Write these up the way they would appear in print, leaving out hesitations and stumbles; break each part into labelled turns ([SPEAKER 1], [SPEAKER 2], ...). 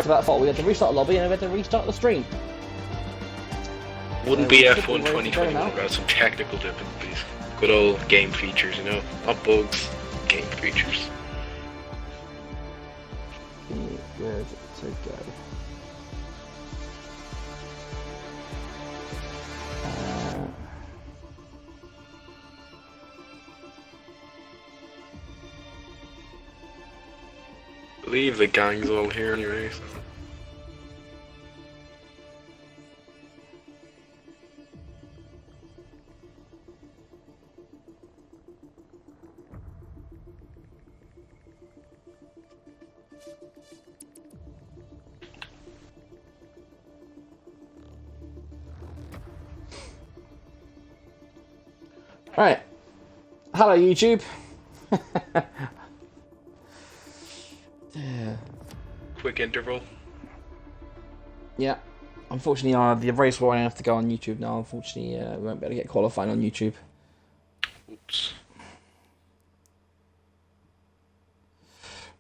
[SPEAKER 1] for that fault. We had to restart the lobby and we had to restart the stream.
[SPEAKER 2] Wouldn't be F1 2021 without some technical difficulties. Good old game features, you know? Not bugs, game features.
[SPEAKER 1] Good to go.
[SPEAKER 2] I believe the gang's all here anyway, so...
[SPEAKER 1] Right. Hello, YouTube.
[SPEAKER 2] Quick interval.
[SPEAKER 1] Yeah. Unfortunately, the race will have to go on YouTube now. Unfortunately, we won't be able to get qualified on YouTube.
[SPEAKER 2] Oops.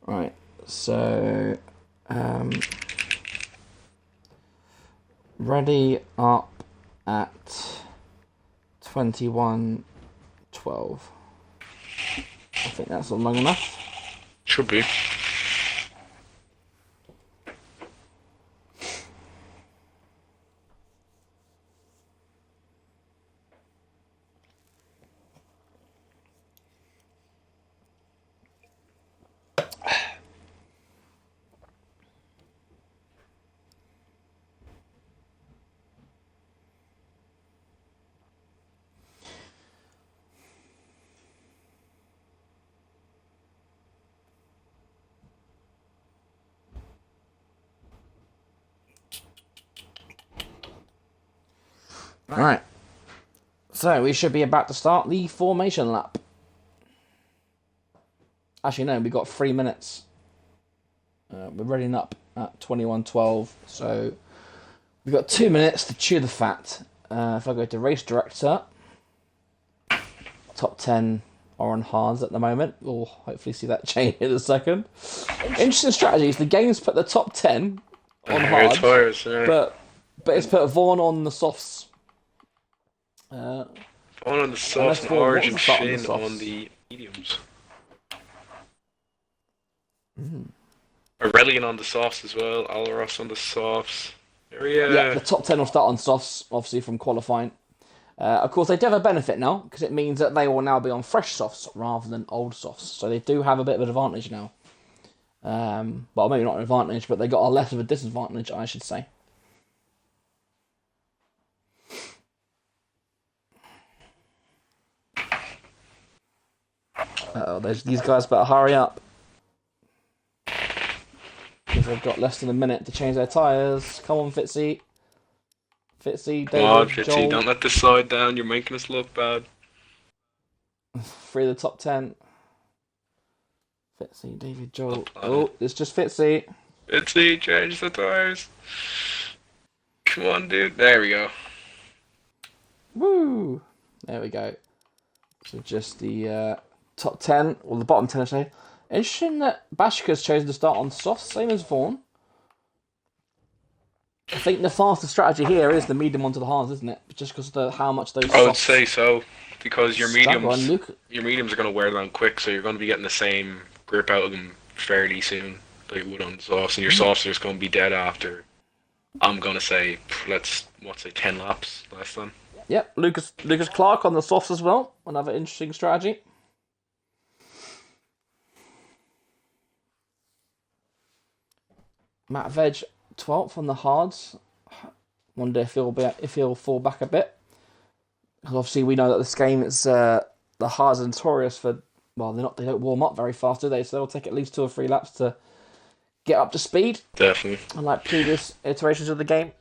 [SPEAKER 1] Right. So, ready up at 21:12. I think that's long enough.
[SPEAKER 2] Should be.
[SPEAKER 1] Right. So we should be about to start the formation lap. Actually, no, we've got 3 minutes. We're readying up at 21:12, so we've got 2 minutes to chew the fat. If I go to race director, top 10 are on hards at the moment. We'll hopefully see that change in a second. Interesting strategies. The game's put the top 10 on hards, but it's put Vaughn on the softs.
[SPEAKER 2] On the softs and Orange and Finn on the mediums. Aurelian on the softs as well, Alros on the softs.
[SPEAKER 1] Yeah, the top 10 will start on softs, obviously from qualifying. Of course, they do have a benefit now, because it means that they will now be on fresh softs rather than old softs. So they do have a bit of an advantage now. Well, maybe not an advantage, but they got a less of a disadvantage, I should say. These guys better hurry up. Because they've got less than a minute to change their tyres. Come on, Fitzy. Fitzy, David,
[SPEAKER 2] come on, Fitzy,
[SPEAKER 1] Joel.
[SPEAKER 2] don't let this slide down. You're making us look bad.
[SPEAKER 1] 3 of the top 10. Fitzy, David, Joel. Oh, it's just Fitzy.
[SPEAKER 2] Fitzy, change the tyres. Come on, dude. There we go.
[SPEAKER 1] Woo! There we go. So just the top 10, or the bottom 10, I say. Interesting that Bashka's chosen to start on soft, same as Vaughn. I think the faster strategy here is the medium onto the hards, isn't it? Just because of how much those.
[SPEAKER 2] I would say so, because your mediums,
[SPEAKER 1] Luke.
[SPEAKER 2] your mediums are going to wear down quick, so you're going to be getting the same grip out of them fairly soon, like you would on the softs, and your softs are just going to be dead after. I'm going to say, let's 10 laps less than.
[SPEAKER 1] Yep, Lucas Clark on the softs as well. Another interesting strategy. Matt Veg 12th on the hards. Wonder if he'll fall back a bit. Because obviously we know that this game is the hards are notorious for, well, they don't warm up very fast, do they? So they'll take at least 2 or 3 laps to get up to speed.
[SPEAKER 2] Definitely.
[SPEAKER 1] Unlike previous iterations of the game.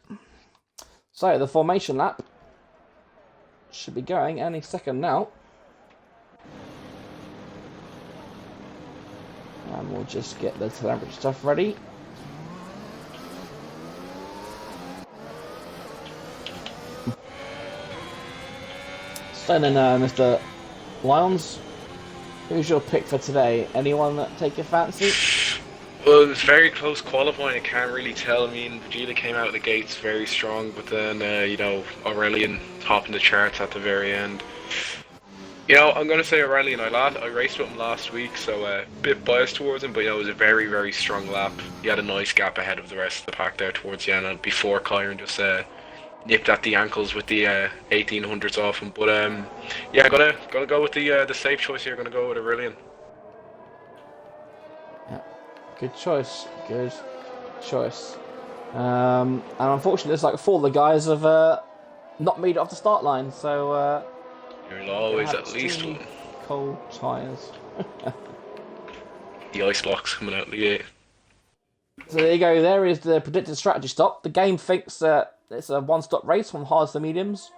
[SPEAKER 1] So the formation lap should be going any second now. And we'll just get the telemetry stuff ready. So then, Mr. Lyons, who's your pick for today? Anyone that take your fancy?
[SPEAKER 2] Well, it was very close qualifying. I can't really tell. I mean, Vegeta came out of the gates very strong, but then Aurelian topping the charts at the very end. I'm gonna say Aurelian. I raced with him last week, so a bit biased towards him. But it was a very very strong lap. He had a nice gap ahead of the rest of the pack there towards the end, and before Kyron just nipped at the ankles with the 1800s off him. But yeah, gonna go with the safe choice here. Gonna go with Aurelian.
[SPEAKER 1] Yeah, good choice. Good choice. And unfortunately, it's like 4 of the guys have not made it off the start line, so.
[SPEAKER 2] There's always at least one.
[SPEAKER 1] Cold tyres.
[SPEAKER 2] The ice blocks coming out of the gate.
[SPEAKER 1] So there you go. There is the predicted strategy stop. The game thinks that it's a one-stop race from hards to mediums,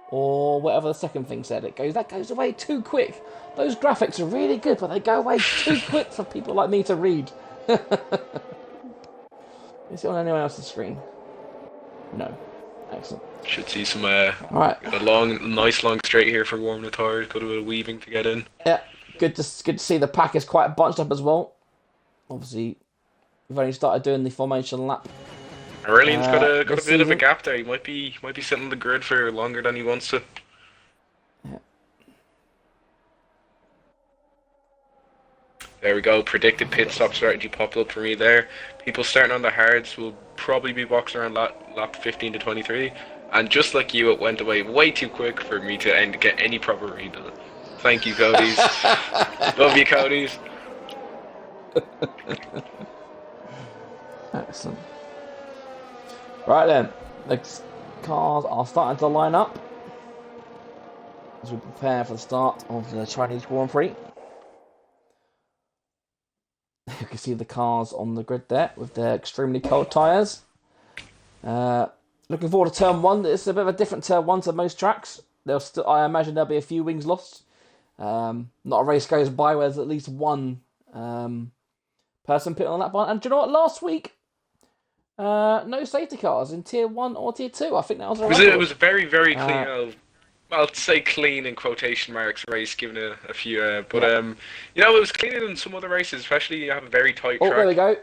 [SPEAKER 1] or whatever the second thing said. That goes away too quick. Those graphics are really good, but they go away too quick for people like me to read. Is it on anyone else's screen? No. Excellent.
[SPEAKER 2] Should see some
[SPEAKER 1] right.
[SPEAKER 2] a nice long straight here for warming the tires. Got a bit of weaving to get in.
[SPEAKER 1] Yeah, good to see the pack is quite bunched up as well. Obviously, we've only started doing the formation lap.
[SPEAKER 2] Aurelian's got a bit of a gap there. He might be sitting on the grid for longer than he wants to.
[SPEAKER 1] Yeah.
[SPEAKER 2] There we go. Predicted pit stop strategy popped up for me there. People starting on the hards will probably be boxing around lap 15 to 23. And just like you, it went away way too quick for me to get any proper read on it. Thank you, Cody's. Love you, Cody's.
[SPEAKER 1] Excellent. Right then, the cars are starting to line up as we prepare for the start of the Chinese Grand Prix. You can see the cars on the grid there with their extremely cold tyres. Looking forward to turn 1. It's a bit of a different turn 1 to most tracks. I imagine there'll be a few wings lost. Not a race goes by where there's at least one person put on that one. And do you know what? Last week, no safety cars in Tier 1 or Tier 2. I think that was a record.
[SPEAKER 2] It was a very, very clean, I'll say clean in quotation marks race, given a few, it was cleaner than some other races, especially you have a very tight track.
[SPEAKER 1] Oh, there we go.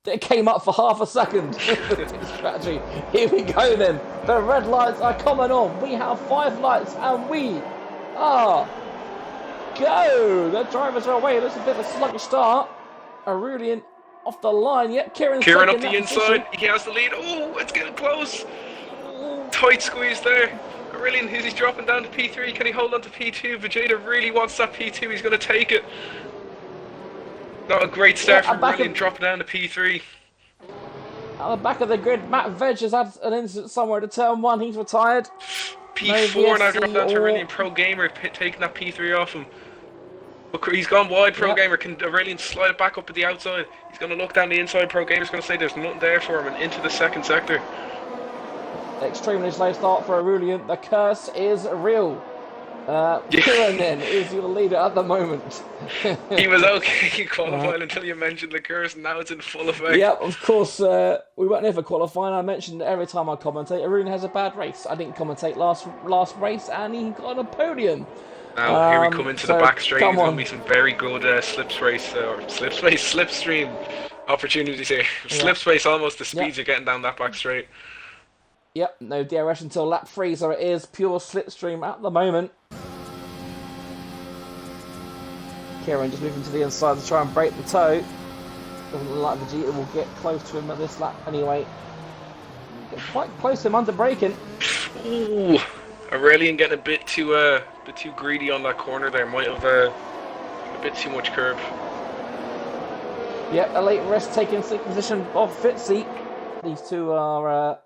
[SPEAKER 1] It came up for half a second. Strategy. Here we go then. The red lights are coming on. We have 5 lights and we are go. The drivers are away. There's a bit of a sluggish start. Aurelian off the line. Yep,
[SPEAKER 2] Kieran up the inside. He has the lead. Oh, it's getting close. Tight squeeze there. Aurelian, he's dropping down to P3. Can he hold on to P2? Vegeta really wants that P2. He's going to take it. Not a great start from Aurelian, dropping down to P3.
[SPEAKER 1] At the back of the grid, Matt Veg has had an incident somewhere to turn 1. He's retired.
[SPEAKER 2] P4 now dropping down to Aurelian. Pro Gamer taking that P3 off him. Look, he's gone wide. Pro Gamer, can Aurelian slide it back up at the outside? He's going to look down the inside. Pro Gamer's going to say there's nothing there for him and into the second sector.
[SPEAKER 1] Extremely slow start for Aurelian. The curse is real. Kieran then is your leader at the moment.
[SPEAKER 2] He was okay in qualifying until you mentioned the curse, and now it's in full effect.
[SPEAKER 1] Yeah, of course. We weren't here for qualifying. I mentioned every time I commentate, Aurelian has a bad race. I didn't commentate last race, and he got a podium.
[SPEAKER 2] Now here we come into the back straight. There's going to be some very good slipstream opportunities here. Slipspace almost the speeds you're getting down that back straight.
[SPEAKER 1] Yep, no DRS until lap 3, so it is pure slipstream at the moment. Kieran just moving to the inside to try and break the toe. Doesn't look like Vegeta will get close to him at this lap anyway. Get quite close to him under braking.
[SPEAKER 2] Ooh, Aurelian getting a bit too greedy on that corner there. Might have a bit too much curb.
[SPEAKER 1] Yep, a late rest taking second position of Fitzy. These two are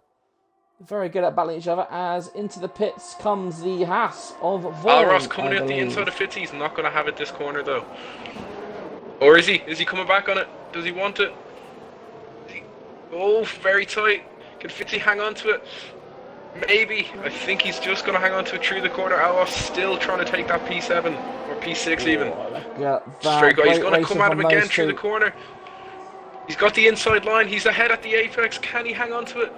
[SPEAKER 1] very good at battling each other, as into the pits comes the Haas of Voron.
[SPEAKER 2] Ross coming out the inside of Fitzy. He's not going to have it this corner though. Or is he? Is he coming back on it? Does he want it? Oh, very tight. Can Fitzy hang on to it? Maybe. I think he's just going to hang on to it through the corner. Alros still trying to take that P7 or P6 even.
[SPEAKER 1] Yeah,
[SPEAKER 2] very good. He's going to come at him again through the corner. He's got the inside line. He's ahead at the apex. Can he hang on to it?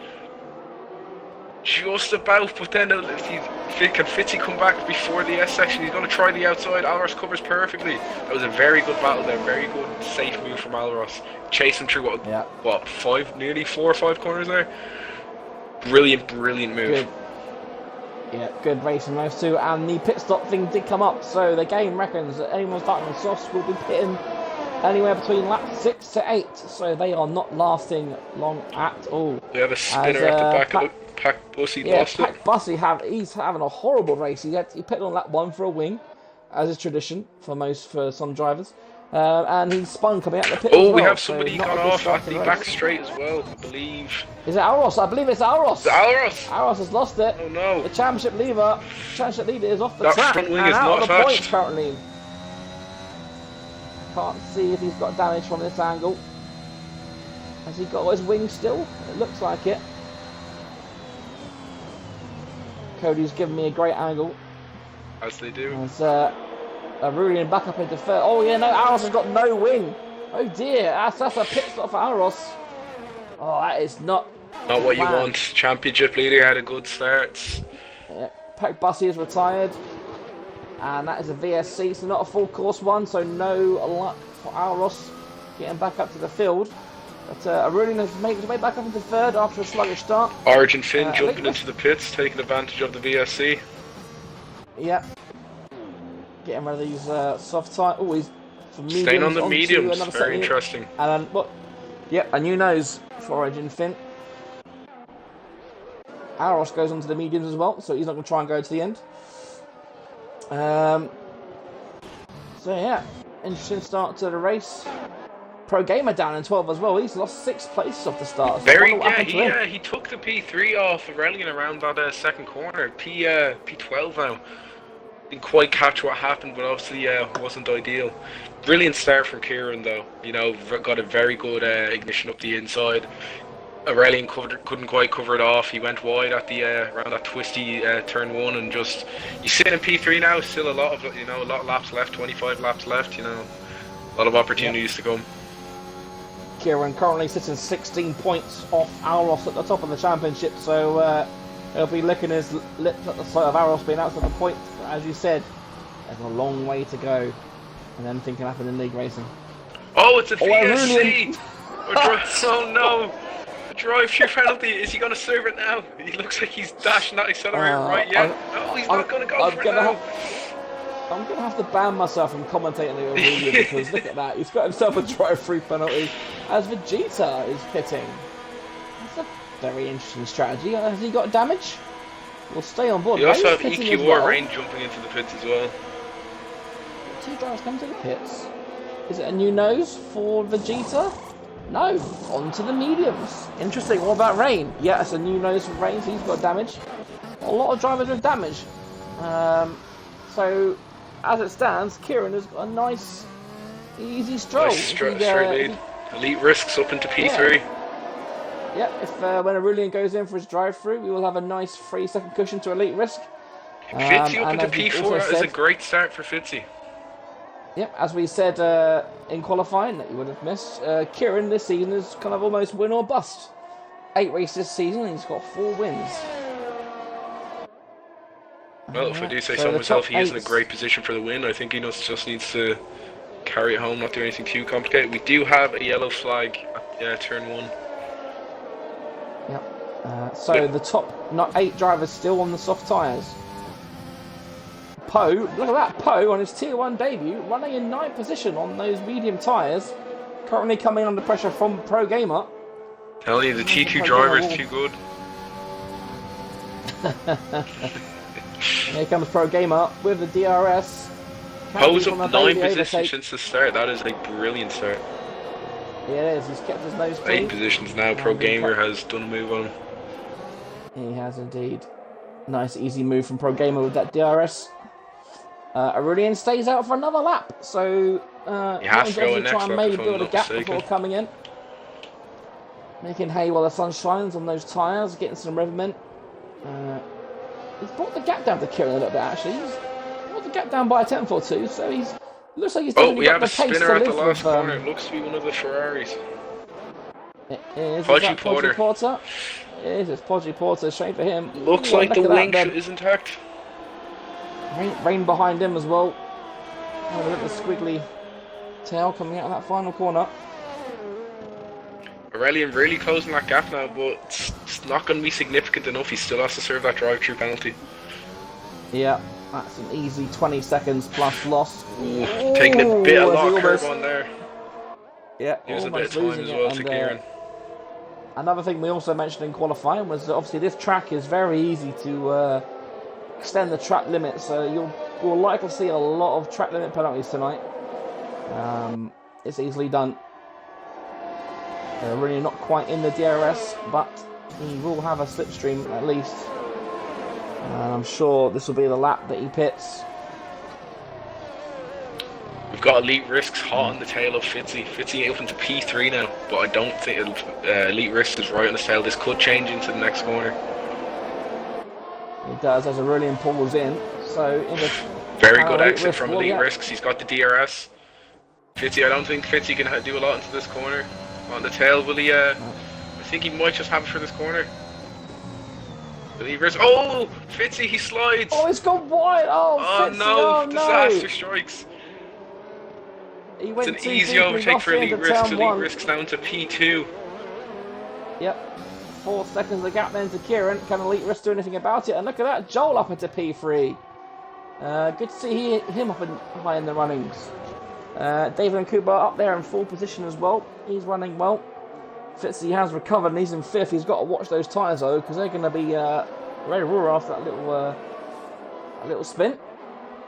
[SPEAKER 2] just about, but then can Fitzy come back before the S section? He's going to try the outside. Alros covers perfectly. That was a very good battle there. Very good, safe move from Alros. Chase him through nearly 4 or 5 corners there. Brilliant move.
[SPEAKER 1] Good. Yeah, good racing those two, and the pit stop thing did come up, so the game reckons that anyone starting on softs will be pitting anywhere between laps 6 to 8, so they are not lasting long at all.
[SPEAKER 2] We have a spinner at the back of Pack Bussy.
[SPEAKER 1] Yeah,
[SPEAKER 2] lost
[SPEAKER 1] Pack
[SPEAKER 2] it.
[SPEAKER 1] Bussy he's having a horrible race. He pitted on lap 1 for a wing, as is tradition for some drivers. And he spun coming out the pit.
[SPEAKER 2] Oh,
[SPEAKER 1] as
[SPEAKER 2] we
[SPEAKER 1] well,
[SPEAKER 2] have somebody
[SPEAKER 1] so
[SPEAKER 2] got off at the back straight as well, I believe.
[SPEAKER 1] Is it Alros? I believe it's Alros.
[SPEAKER 2] It's Alros!
[SPEAKER 1] Alros has lost it.
[SPEAKER 2] Oh no.
[SPEAKER 1] The championship leader is off the
[SPEAKER 2] That
[SPEAKER 1] track
[SPEAKER 2] front wing
[SPEAKER 1] and
[SPEAKER 2] is
[SPEAKER 1] out
[SPEAKER 2] not
[SPEAKER 1] of the
[SPEAKER 2] attached.
[SPEAKER 1] points currently. Can't see if he's got damage from this angle. Has he got his wing still? It looks like it. Cody's given me a great angle.
[SPEAKER 2] As they do.
[SPEAKER 1] As Aurelian back up into third. Oh yeah, no, Alros has got no wing. Oh dear, that's a pit stop for Alros. Oh, that is not
[SPEAKER 2] Not what you
[SPEAKER 1] planned.
[SPEAKER 2] want. Championship leader had a good start.
[SPEAKER 1] Yeah, Pack Bussy is retired. And that is a VSC, so not a full course one, so no luck for Alros getting back up to the field. But Aurelian has made his way back up into third after a sluggish start.
[SPEAKER 2] Origin Finn jumping into the pits, taking advantage of the VSC.
[SPEAKER 1] Yep. Getting rid of these soft tires. Oh, he's from mediums.
[SPEAKER 2] Staying on the
[SPEAKER 1] onto
[SPEAKER 2] mediums,
[SPEAKER 1] another
[SPEAKER 2] very
[SPEAKER 1] set.
[SPEAKER 2] interesting.
[SPEAKER 1] And yep, a new nose for Origin Finn. Alros goes onto the mediums as well, so he's not going to try and go to the end. So yeah, interesting start to the race. Pro Gamer down in 12 as well. He's lost 6th place off the start. So
[SPEAKER 2] He took the P3 off Aurelian around that second corner. P12 now. Didn't quite catch what happened, but obviously wasn't ideal. Brilliant start from Kieran though. You know, got a very good ignition up the inside. Aurelian couldn't quite cover it off. He went wide at the around that twisty turn 1, and just you sit in P3 now. Still a lot of laps left. 25 laps left. You know, a lot of opportunities to come.
[SPEAKER 1] Kieran currently sitting 16 points off Alros at the top of the championship, so he'll be licking his lips at the sight of Alros being outside the point. But as you said, there's a long way to go, and anything can happen in league racing.
[SPEAKER 2] Oh, it's a VSC!
[SPEAKER 1] Aurelian.
[SPEAKER 2] Oh no! A drive-through penalty. Is he going to serve it now? He looks like he's dashing that accelerator right yet. No, he's not going to go for it now.
[SPEAKER 1] I'm going to have to ban myself from commentating the Aurelian because look at that. He's got himself a drive-through penalty as Vegeta is pitting. That's a very interesting strategy. Has he got damage? We'll stay on board.
[SPEAKER 2] You also have
[SPEAKER 1] pitting
[SPEAKER 2] EQ
[SPEAKER 1] as well.
[SPEAKER 2] or Rain jumping into the pits as well.
[SPEAKER 1] 2 drivers come to the pits. Is it a new nose for Vegeta? No. Onto the mediums. Interesting. What about Rain? Yeah, it's a new nose for Rain, so he's got damage. A lot of drivers with damage. So, as it stands, Kieran has got a nice, easy stroll.
[SPEAKER 2] Nice straight lead. Elite risks up into P3.
[SPEAKER 1] Yeah, if when Aurelian goes in for his drive-through, we will have a nice 3-second cushion to elite risk.
[SPEAKER 2] Fitzy up into P4 is a great start for Fitzy.
[SPEAKER 1] Yep, as we said in qualifying that you would have missed, Kieran this season is kind of almost win or bust. 8 races this season and he's got 4 wins.
[SPEAKER 2] Well, if I do say so myself, he is in a great position for the win. I think he just needs to carry it home, not do anything too complicated. We do have a yellow flag at turn 1.
[SPEAKER 1] Yep. So the top 8 drivers still on the soft tyres. Poe, look at that, Poe on his Tier 1 debut, running in 9th position on those medium tyres. Currently coming under pressure from Pro Gamer.
[SPEAKER 2] Tell you, the T2 driver is too good.
[SPEAKER 1] Here comes Pro Gamer with the DRS.
[SPEAKER 2] Poe's up 9 positions since the start. That is a brilliant start.
[SPEAKER 1] Yeah, it is. He's kept his nose clean.
[SPEAKER 2] 8 positions now. Pro Gamer has done a move on him.
[SPEAKER 1] He has indeed. Nice, easy move from Pro Gamer with that DRS. Aurelian stays out for another lap, so
[SPEAKER 2] he has to go in
[SPEAKER 1] try
[SPEAKER 2] next
[SPEAKER 1] and
[SPEAKER 2] lap
[SPEAKER 1] maybe
[SPEAKER 2] if I'm
[SPEAKER 1] build a
[SPEAKER 2] not
[SPEAKER 1] gap
[SPEAKER 2] mistaken.
[SPEAKER 1] before coming in. Making hay while the sun shines on those tyres, getting some rhythm in. He's brought the gap down to Kieran a little bit actually. He's brought the gap down by a tenth or two, so he's looks like he's definitely got the pace to live with.
[SPEAKER 2] Oh, we have a spinner at the last corner. It looks to be one of the Ferraris.
[SPEAKER 1] It is
[SPEAKER 2] Podgy Porter.
[SPEAKER 1] It is. It's Podgy Porter. Shame for him.
[SPEAKER 2] Looks
[SPEAKER 1] Ooh,
[SPEAKER 2] like the
[SPEAKER 1] look at that,
[SPEAKER 2] wing is intact.
[SPEAKER 1] Rain behind him as well. Have a look at the squiggly tail coming out of that final corner.
[SPEAKER 2] Aurelian really closing that gap now, but it's not going to be significant enough. He still has to serve that drive-through penalty.
[SPEAKER 1] Yeah, that's an easy 20 seconds plus loss.
[SPEAKER 2] Ooh, taking a bit of lock curve on there.
[SPEAKER 1] Yeah,
[SPEAKER 2] Gives a bit of time as well to Kieran.
[SPEAKER 1] Another thing we also mentioned in qualifying was that obviously this track is very easy to extend the track limit, so you'll likely see a lot of track limit penalties tonight. It's easily done. Really not quite in the DRS, but he will have a slipstream at least. And I'm sure this will be the lap that he pits.
[SPEAKER 2] We've got Elite Risks hot on the tail of Fitzy. Fitzy open to P3 now, but I don't think Elite Risks is right on the tail. This could change into the next corner.
[SPEAKER 1] It does as Aurelian pulls in. So in the
[SPEAKER 2] very good exit from Elite Risks. He's got the DRS. Fitzy, I don't think Fitzy can do a lot into this corner. On the tail, will he? I think he might just have it for this corner. Elite Risks. Oh, Fitzy, he slides.
[SPEAKER 1] Oh, it's gone wide. Oh, Fitzy,
[SPEAKER 2] no!
[SPEAKER 1] Oh,
[SPEAKER 2] Disaster strikes.
[SPEAKER 1] He went
[SPEAKER 2] it's an easy overtake for Elite Risks. Elite Risks down to P2.
[SPEAKER 1] Yep. 4 seconds of gap then to Kieran. Can Elite Risks do anything about it? And look at that, Joel up into P3. Good to see him up and high in the runnings. David and Cooper up there in full position as well. He's running well. Fitzy has recovered and he's in 5th. He's got to watch those tyres though, because they're going to be very raw after that little spin.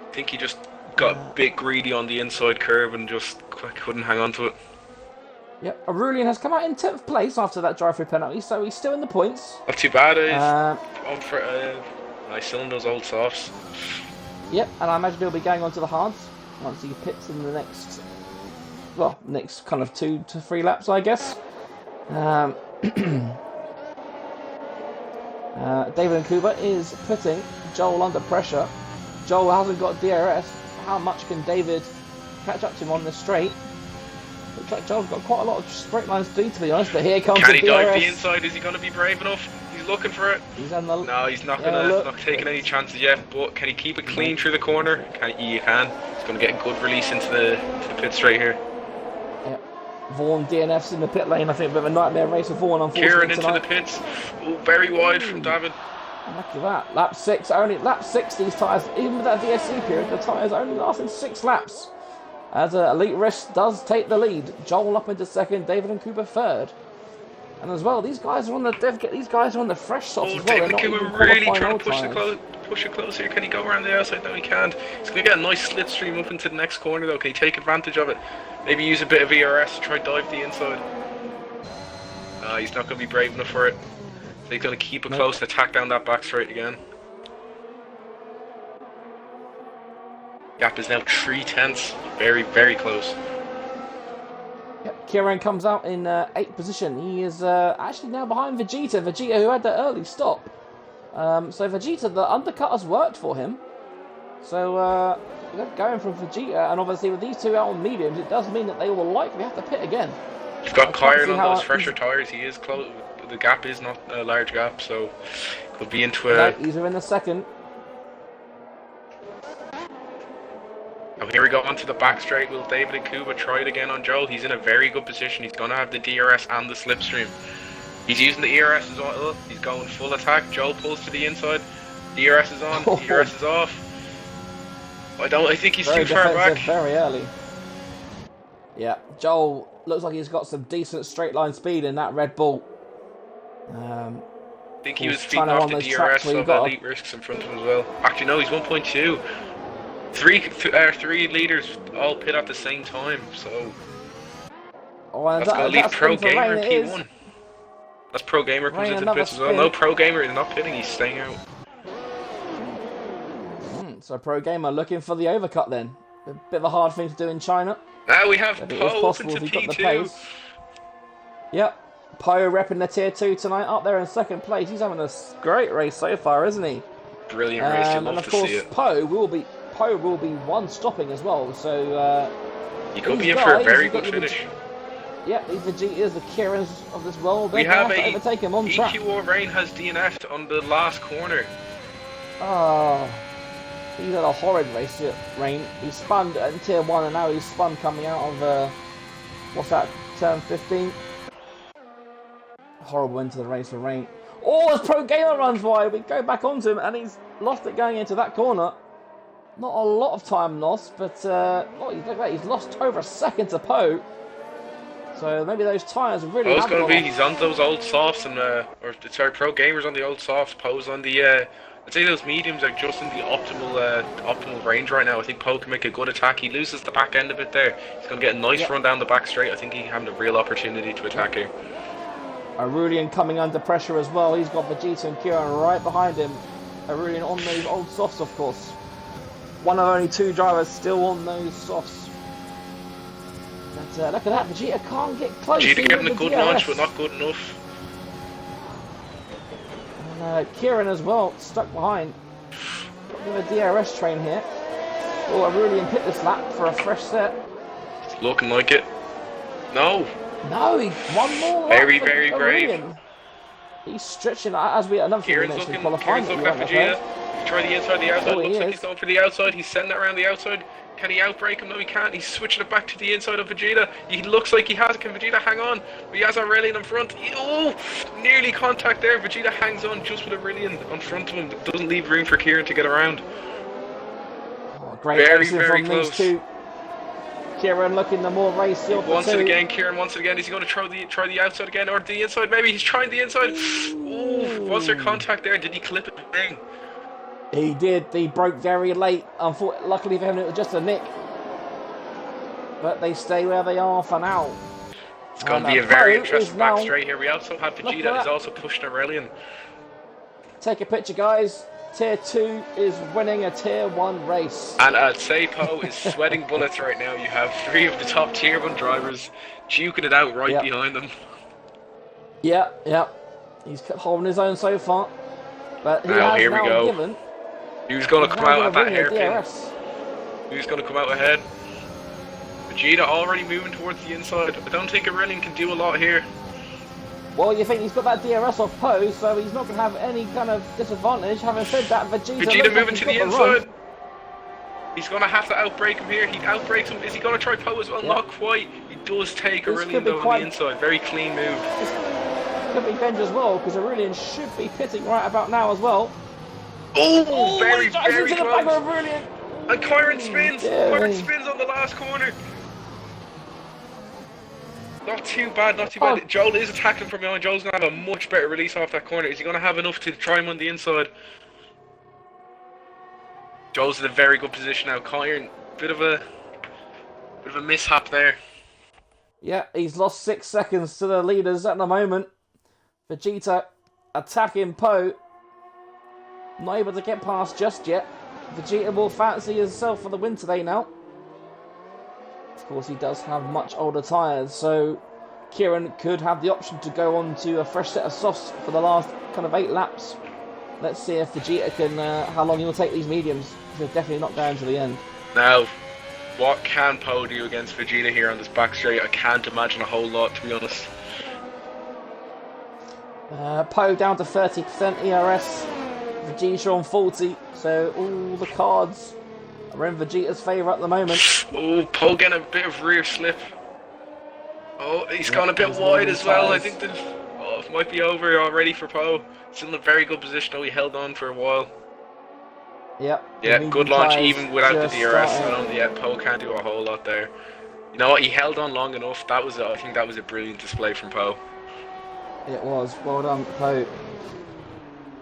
[SPEAKER 2] I think he just got a bit greedy on the inside curve and just couldn't hang on to it.
[SPEAKER 1] Yep, Aurelian has come out in 10th place after that drive-through penalty, so he's still in the points.
[SPEAKER 2] Not too bad. Nice still in those old softs.
[SPEAKER 1] Yep, and I imagine he'll be going on to the hards once he pits in the next kind of 2 to 3 laps, I guess. David and Kuba is putting Joel under pressure. Joel hasn't got DRS. How much can David catch up to him on the straight? Looks like Joel's got quite a lot of straight lines to do, to be honest, but here comes
[SPEAKER 2] the DRS.
[SPEAKER 1] Can he
[SPEAKER 2] dive the inside? Is he going to be brave enough? He's looking for it. No, he's not not taking any chances yet, but can he keep it clean through the corner? He can. He's going to get a good release into the pit straight here.
[SPEAKER 1] Yep. Vaughan DNFs in the pit lane. I think a bit of a nightmare race for Vaughan, unfortunately.
[SPEAKER 2] Kieran into the pits. Ooh, very wide from David.
[SPEAKER 1] Look at that. Lap 6, these tyres, even with that VSC period, the tyres only lasting 6 laps. As Elite Risk does take the lead. Joel up into 2nd, David and Cooper 3rd. And as well, these guys are on the fresh softs as well.
[SPEAKER 2] David and Cooper really trying to push it closer. Can he go around the outside? No, he can't. He's going to get a nice slipstream up into the next corner though. Can he take advantage of it? Maybe use a bit of ERS to try dive the inside. He's not going to be brave enough for it. So he's going to keep it close and attack down that back straight again. Gap is now 3/10. Very, very close.
[SPEAKER 1] Yep, Kieran comes out in 8th position. He is actually now behind Vegeta. Vegeta, who had that early stop. So Vegeta, the undercut has worked for him. So going from Vegeta, and obviously with these two out on mediums, it does mean that they will likely have to pit again.
[SPEAKER 2] You've got Kyron on those fresher tyres. He is close. The gap is not a large gap, so could be into a.
[SPEAKER 1] He's in the 2nd.
[SPEAKER 2] Oh, here we go onto the back straight. Will David and Kuba try it again on Joel? He's in a very good position. He's going to have the DRS and the slipstream. He's using the ERS as well. He's going full attack. Joel pulls to the inside. DRS is on. DRS is off. I think he's too far back.
[SPEAKER 1] Very early. Yeah, Joel looks like he's got some decent straight line speed in that Red Bull.
[SPEAKER 2] I think he was feeding off the DRS of Elite Risks in front of him as well. Actually, no, he's 1.2. Three leaders all pit at the same time, so that's going to leave Pro Gamer in P1. That's Pro Gamer comes into the pits as well. No, Pro Gamer is not pitting, he's staying out.
[SPEAKER 1] So Pro Gamer looking for the overcut then. A bit of a hard thing to do in China.
[SPEAKER 2] Now we have Poe into P2.
[SPEAKER 1] Yep, Poe repping the Tier 2 tonight, up there in 2nd place. He's having a great race so far, isn't he?
[SPEAKER 2] Brilliant race, you'll love to see it.
[SPEAKER 1] And of course, Poe will be one stopping as well, so
[SPEAKER 2] he could be in for a very good finish.
[SPEAKER 1] Yep, these Vegetas, the Kirans of this world,
[SPEAKER 2] We
[SPEAKER 1] they're going
[SPEAKER 2] have
[SPEAKER 1] to
[SPEAKER 2] a
[SPEAKER 1] overtake him on track.
[SPEAKER 2] EQO Rain has DNF'd on the last corner.
[SPEAKER 1] Oh, he's had a horrid race at Rain. He spun in Tier 1 and now he's spun coming out of, what's that, turn 15? Horrible into the race for Rain. Oh, as Pro Gamer runs wide, we go back onto him and he's lost it going into that corner. Not a lot of time lost, but look at that, he's lost over a second to Poe. So maybe those tyres really.
[SPEAKER 2] Poe's going to be, he's on those old softs, and or sorry, Pro Gamer's on the old softs. Poe's on the, I'd say those mediums are just in the optimal range right now. I think Poe can make a good attack. He loses the back end of it there. He's going to get a nice run down the back straight. I think he's having a real opportunity to attack here.
[SPEAKER 1] Aurelian coming under pressure as well. He's got Vegeta and Kieran right behind him. Aurelian on those old softs, of course. One of only two drivers still on those softs. But look at that, Vegeta can't get close.
[SPEAKER 2] Vegeta getting a good launch, but not good enough.
[SPEAKER 1] And Kieran as well, stuck behind. With a DRS train here. Oh, Aurelian pit this lap for a fresh set.
[SPEAKER 2] It's looking like it. No.
[SPEAKER 1] No, one more lap.
[SPEAKER 2] Very, very brave.
[SPEAKER 1] He's stretching, as we another thing we mentioned in qualifying.
[SPEAKER 2] Kieran's looking at Vegeta. Try the inside, the outside. Looks like he's going for the outside. He's sending it around the outside. Can he outbrake him? No, he can't. He's switching it back to the inside of Vegeta. He looks like he has. Can Vegeta hang on? But he has Aurelian in front. Oh, nearly contact there. Vegeta hangs on just with Aurelian on front of him. It doesn't leave room for Kieran to get around.
[SPEAKER 1] Oh, great
[SPEAKER 2] very,
[SPEAKER 1] racing
[SPEAKER 2] very
[SPEAKER 1] from
[SPEAKER 2] close.
[SPEAKER 1] These two. Kieran looking the more racy of the
[SPEAKER 2] Wants
[SPEAKER 1] two.
[SPEAKER 2] it again. Kieran wants it again. Is he going to try the outside again or the inside? Maybe he's trying the inside. Oh, was there contact there? Did he clip it? Bang.
[SPEAKER 1] He did. He broke very late. Luckily for him, it was just a nick. But they stay where they are for now.
[SPEAKER 2] It's going to be a very interesting back straight here. We also have Vegeta is also pushing Aurelian.
[SPEAKER 1] Take a picture, guys. Tier 2 is winning a Tier 1 race.
[SPEAKER 2] And I'd say Poe is sweating bullets right now. You have three of the top Tier 1 drivers duking it out right behind them.
[SPEAKER 1] Yeah. He's holding his own so far. But he has
[SPEAKER 2] here we
[SPEAKER 1] now
[SPEAKER 2] go.
[SPEAKER 1] given...
[SPEAKER 2] Who's going to come out at that hairpin?
[SPEAKER 1] DRS.
[SPEAKER 2] Who's going to come out ahead? Vegeta already moving towards the inside. I don't think Aurelian can do a lot here.
[SPEAKER 1] Well, you think he's got that DRS off Poe, so he's not going to have any kind of disadvantage. Having said that,
[SPEAKER 2] Vegeta moving to the inside. He's going to have to outbrake him here. He outbrakes him. Is he going to try Poe as well? Not quite. He does take Aurelian though on the inside. Very clean move.
[SPEAKER 1] This could be Benj as well, because Aurelian should be pitting right about now as well.
[SPEAKER 2] Oh, very, very close.
[SPEAKER 1] Aurelian.
[SPEAKER 2] And Kieran spins. Kieran spins on the last corner. Not too bad, not too bad. Joel is attacking from behind. Joel's going to have a much better release off that corner. Is he going to have enough to try him on the inside? Joel's in a very good position now. Kieran, bit of a mishap there.
[SPEAKER 1] Yeah, he's lost 6 seconds to the leaders at the moment. Vegeta attacking Poe. Not able to get past just yet. Vegeta will fancy himself for the win today now. Of course, he does have much older tyres, so Kieran could have the option to go on to a fresh set of softs for the last kind of 8 laps. Let's see if Vegeta can, how long he'll take these mediums. He'll definitely not go to the end.
[SPEAKER 2] Now, what can Poe do against Vegeta here on this back straight? I can't imagine a whole lot, to be honest.
[SPEAKER 1] Poe down to 30% ERS. Vegeta on 40, so all the cards are in Vegeta's favour at the moment.
[SPEAKER 2] Oh, Poe getting a bit of rear slip. Oh, he's gone a bit wide as well. I think that it might be over already for Poe. Still in a very good position though. He held on for a while.
[SPEAKER 1] Yep.
[SPEAKER 2] Yeah, good launch even without the DRS. Poe can't do a whole lot there. You know what? He held on long enough. I think that was a brilliant display from Poe.
[SPEAKER 1] It was. Well done, Poe.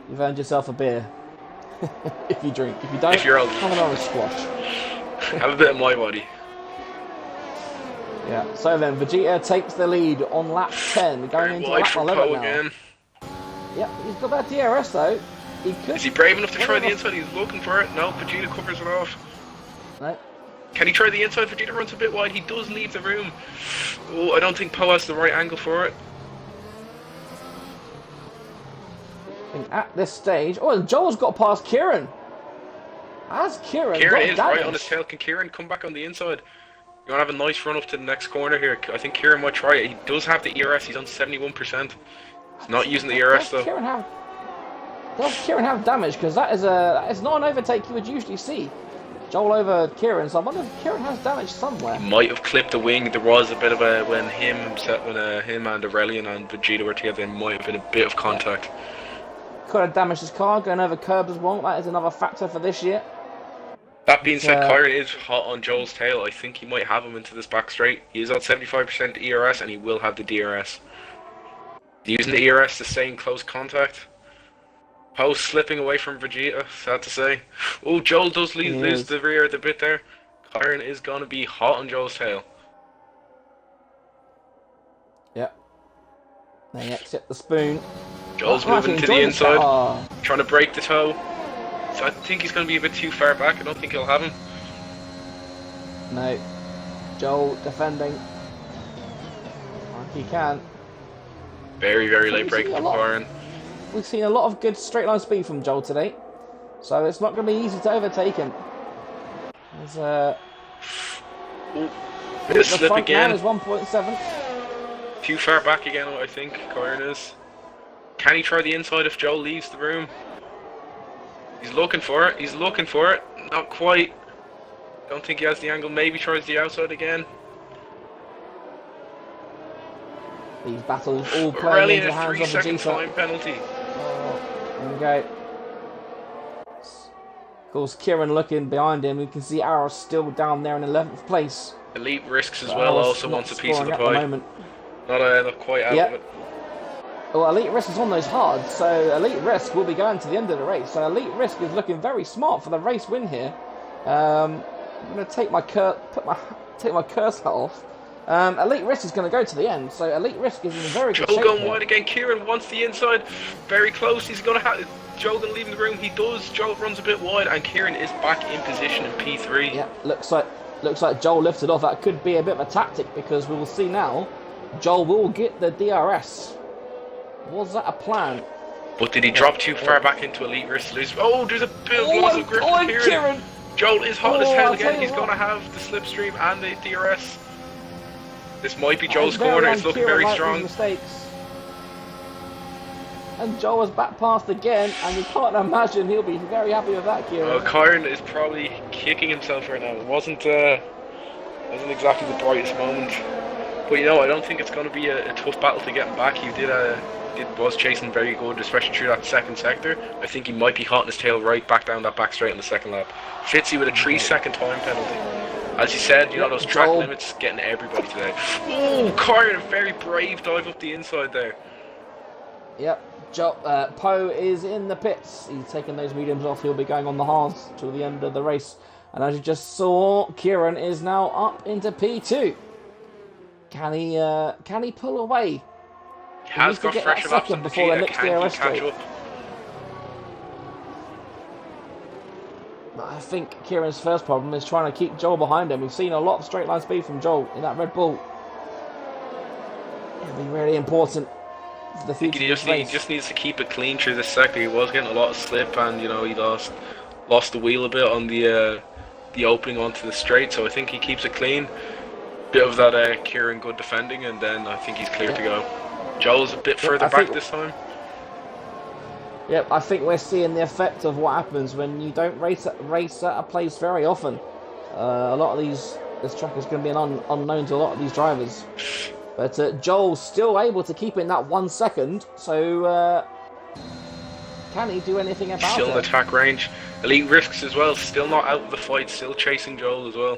[SPEAKER 1] You've earned yourself a beer. If you drink. If you don't,
[SPEAKER 2] you're old,
[SPEAKER 1] have another squash.
[SPEAKER 2] Have a bit of my body.
[SPEAKER 1] Yeah, so then Vegeta takes the lead on lap 10, going into lap 11 now. Again. Yep, he's got that DRS though.
[SPEAKER 2] Is he brave enough to try the inside? He's looking for it. No, Vegeta covers it off.
[SPEAKER 1] No.
[SPEAKER 2] Can he try the inside? Vegeta runs a bit wide. He does leave the room. Oh, I don't think Poe has the right angle for it.
[SPEAKER 1] And at this stage, and Joel's got past Kieran. As Kieran
[SPEAKER 2] is right on his tail. Can Kieran come back on the inside? You're gonna have a nice run up to the next corner here. I think Kieran might try it. He does have the ERS. He's on 71%. He's not using the ERS though.
[SPEAKER 1] Does Kieran have damage? Because that is not an overtake you would usually see. Joel over Kieran, so I wonder if Kieran has damage somewhere.
[SPEAKER 2] He might have clipped the wing. There was a bit of a when him and Aurelian and Vegeta were together, there might have been a bit of contact.
[SPEAKER 1] Could have damaged his car, going over curbs as well. That is another factor for this year.
[SPEAKER 2] That being said, Kyron is hot on Joel's tail. I think he might have him into this back straight. He is on 75% ERS and he will have the DRS. Using the ERS to stay in close contact. Poe slipping away from Vegeta, sad to say. Oh, Joel does lose the rear a bit there. Kyron is going to be hot on Joel's tail.
[SPEAKER 1] Yep. They exit the spoon.
[SPEAKER 2] Joel's moving to the inside, trying to break the toe. So I think he's going to be a bit too far back. I don't think he'll have him.
[SPEAKER 1] No. Joel defending. Like he can.
[SPEAKER 2] Very, very late break from Kyron.
[SPEAKER 1] We've seen a lot of good straight line speed from Joel today. So it's not going to be easy to overtake him. There's
[SPEAKER 2] the slip
[SPEAKER 1] front
[SPEAKER 2] again.
[SPEAKER 1] Now is 1.7.
[SPEAKER 2] Too far back again, I think Kyron is. Can he try the inside if Joel leaves the room? He's looking for it. He's looking for it. Not quite. Don't think he has the angle. Maybe tries the outside again.
[SPEAKER 1] These battles all playing into the hands of Vegeta.
[SPEAKER 2] 3-second time penalty.
[SPEAKER 1] There we go. Of course, Kieran looking behind him. We can see Aros still down there in 11th place.
[SPEAKER 2] Elite Risks as well also wants a piece of the pie. Not quite out of it.
[SPEAKER 1] Well, Elite Risk is on those hard, so Elite Risk will be going to the end of the race. So Elite Risk is looking very smart for the race win here. I'm going to take my cursor off. Elite Risk is going to go to the end, so Elite Risk is in very good shape.
[SPEAKER 2] Joel going wide again. Kieran wants the inside, very close. He's going to have Joel going to leave the room. He does. Joel runs a bit wide, and Kieran is back in position in P3.
[SPEAKER 1] Yeah, looks like Joel lifted off. That could be a bit of a tactic because we will see now. Joel will get the DRS. Was that a plan?
[SPEAKER 2] But did he drop too far back into Elite Risk? Oh, there's a bit of loss of grip from Kieran. Joel is hot as hell again. He's going to have the slipstream and the DRS. This might be Joel's corner. It's looking very strong.
[SPEAKER 1] Mistakes. And Joel was back past again, and you can't imagine he'll be very happy with that, Kieran.
[SPEAKER 2] Oh, Kyron is probably kicking himself right now. It wasn't exactly the brightest moment. But you know, I don't think it's going to be a tough battle to get him back. He was chasing very good, especially through that second sector. I think he might be hot in his tail right back down that back straight in the second lap. Fitzy with a 3-second time penalty. As you said, you know, those track limits getting everybody today. Oh, Kyron, a very brave dive up the inside there.
[SPEAKER 1] Yep, Poe is in the pits. He's taking those mediums off. He'll be going on the hards till the end of the race. And as you just saw, Kieran is now up into P2. Can he pull away?
[SPEAKER 2] He has got fresher laps on
[SPEAKER 1] before the next DRS
[SPEAKER 2] catch up.
[SPEAKER 1] I think Kieran's first problem is trying to keep Joel behind him. We've seen a lot of straight line speed from Joel in that Red Bull. It'll be really important for the future.
[SPEAKER 2] He just needs to keep it clean through this sector. He was getting a lot of slip, and you know he lost the wheel a bit on the opening onto the straight. So I think he keeps it clean. Bit of that Kieran good defending, and then I think he's clear to go. Joel's a bit further back this time.
[SPEAKER 1] Yep, I think we're seeing the effect of what happens when you don't race at a place very often. A lot of this track is going to be an unknown to a lot of these drivers. But Joel's still able to keep in that 1 second, so can he do anything about it?
[SPEAKER 2] Still in attack range. Elite Risks as well, still not out of the fight, still chasing Joel as well.